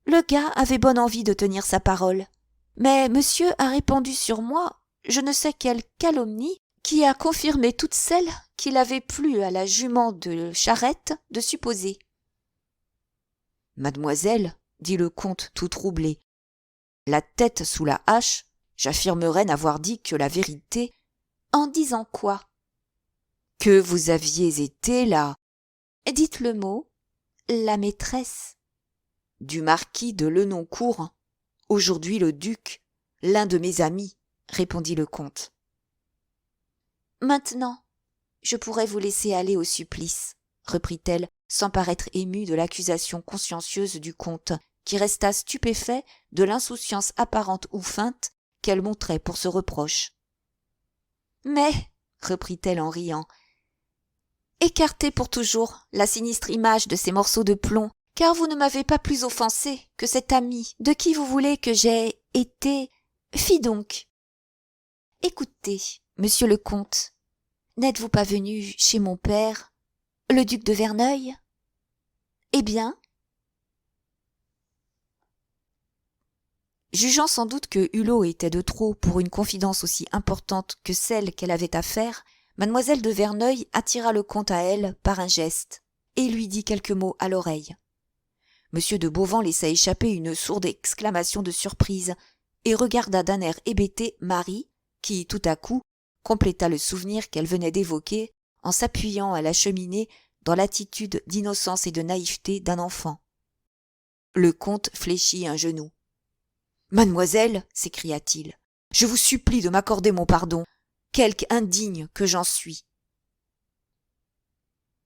le gars avait bonne envie de tenir sa parole, mais monsieur a répandu sur moi je ne sais quelle calomnie qui a confirmé toutes celles qu'il avait plu à la jument de Charette de supposer. »« Mademoiselle, dit le comte tout troublé, la tête sous la hache, j'affirmerais n'avoir dit que la vérité. »« En disant quoi ? » ?»« Que vous aviez été là. »« Dites le mot. »« La maîtresse. » »« Du marquis de Lenoncourt, aujourd'hui le duc, l'un de mes amis, » répondit le comte. « Maintenant, je pourrais vous laisser aller au supplice, » reprit-elle, sans paraître émue de l'accusation consciencieuse du comte, qui resta stupéfait de l'insouciance apparente ou feinte qu'elle montrait pour ce reproche. « Mais, reprit-elle en riant, écartez pour toujours la sinistre image de ces morceaux de plomb, car vous ne m'avez pas plus offensé que cet ami de qui vous voulez que j'ai été. Fi donc. Écoutez, monsieur le comte, n'êtes-vous pas venu chez mon père, le duc de Verneuil ? Eh bien ? » Jugeant sans doute que Hulot était de trop pour une confidence aussi importante que celle qu'elle avait à faire, mademoiselle de Verneuil attira le comte à elle par un geste, et lui dit quelques mots à l'oreille. Monsieur de Beauvant laissa échapper une sourde exclamation de surprise, et regarda d'un air hébété Marie, qui, tout à coup, compléta le souvenir qu'elle venait d'évoquer en s'appuyant à la cheminée dans l'attitude d'innocence et de naïveté d'un enfant. Le comte fléchit un genou. « Mademoiselle, s'écria-t-il, je vous supplie de m'accorder mon pardon, quelque indigne que j'en suis. »«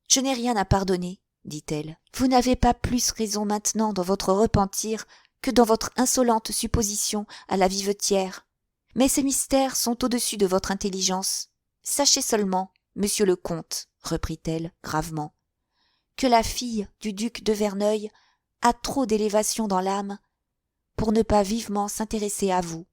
Je n'ai rien à pardonner, dit-elle. Vous n'avez pas plus raison maintenant dans votre repentir que dans votre insolente supposition à la vivetière. Mais ces mystères sont au-dessus de votre intelligence. Sachez seulement, monsieur le comte, reprit-elle gravement, que la fille du duc de Verneuil a trop d'élévation dans l'âme pour ne pas vivement s'intéresser à vous.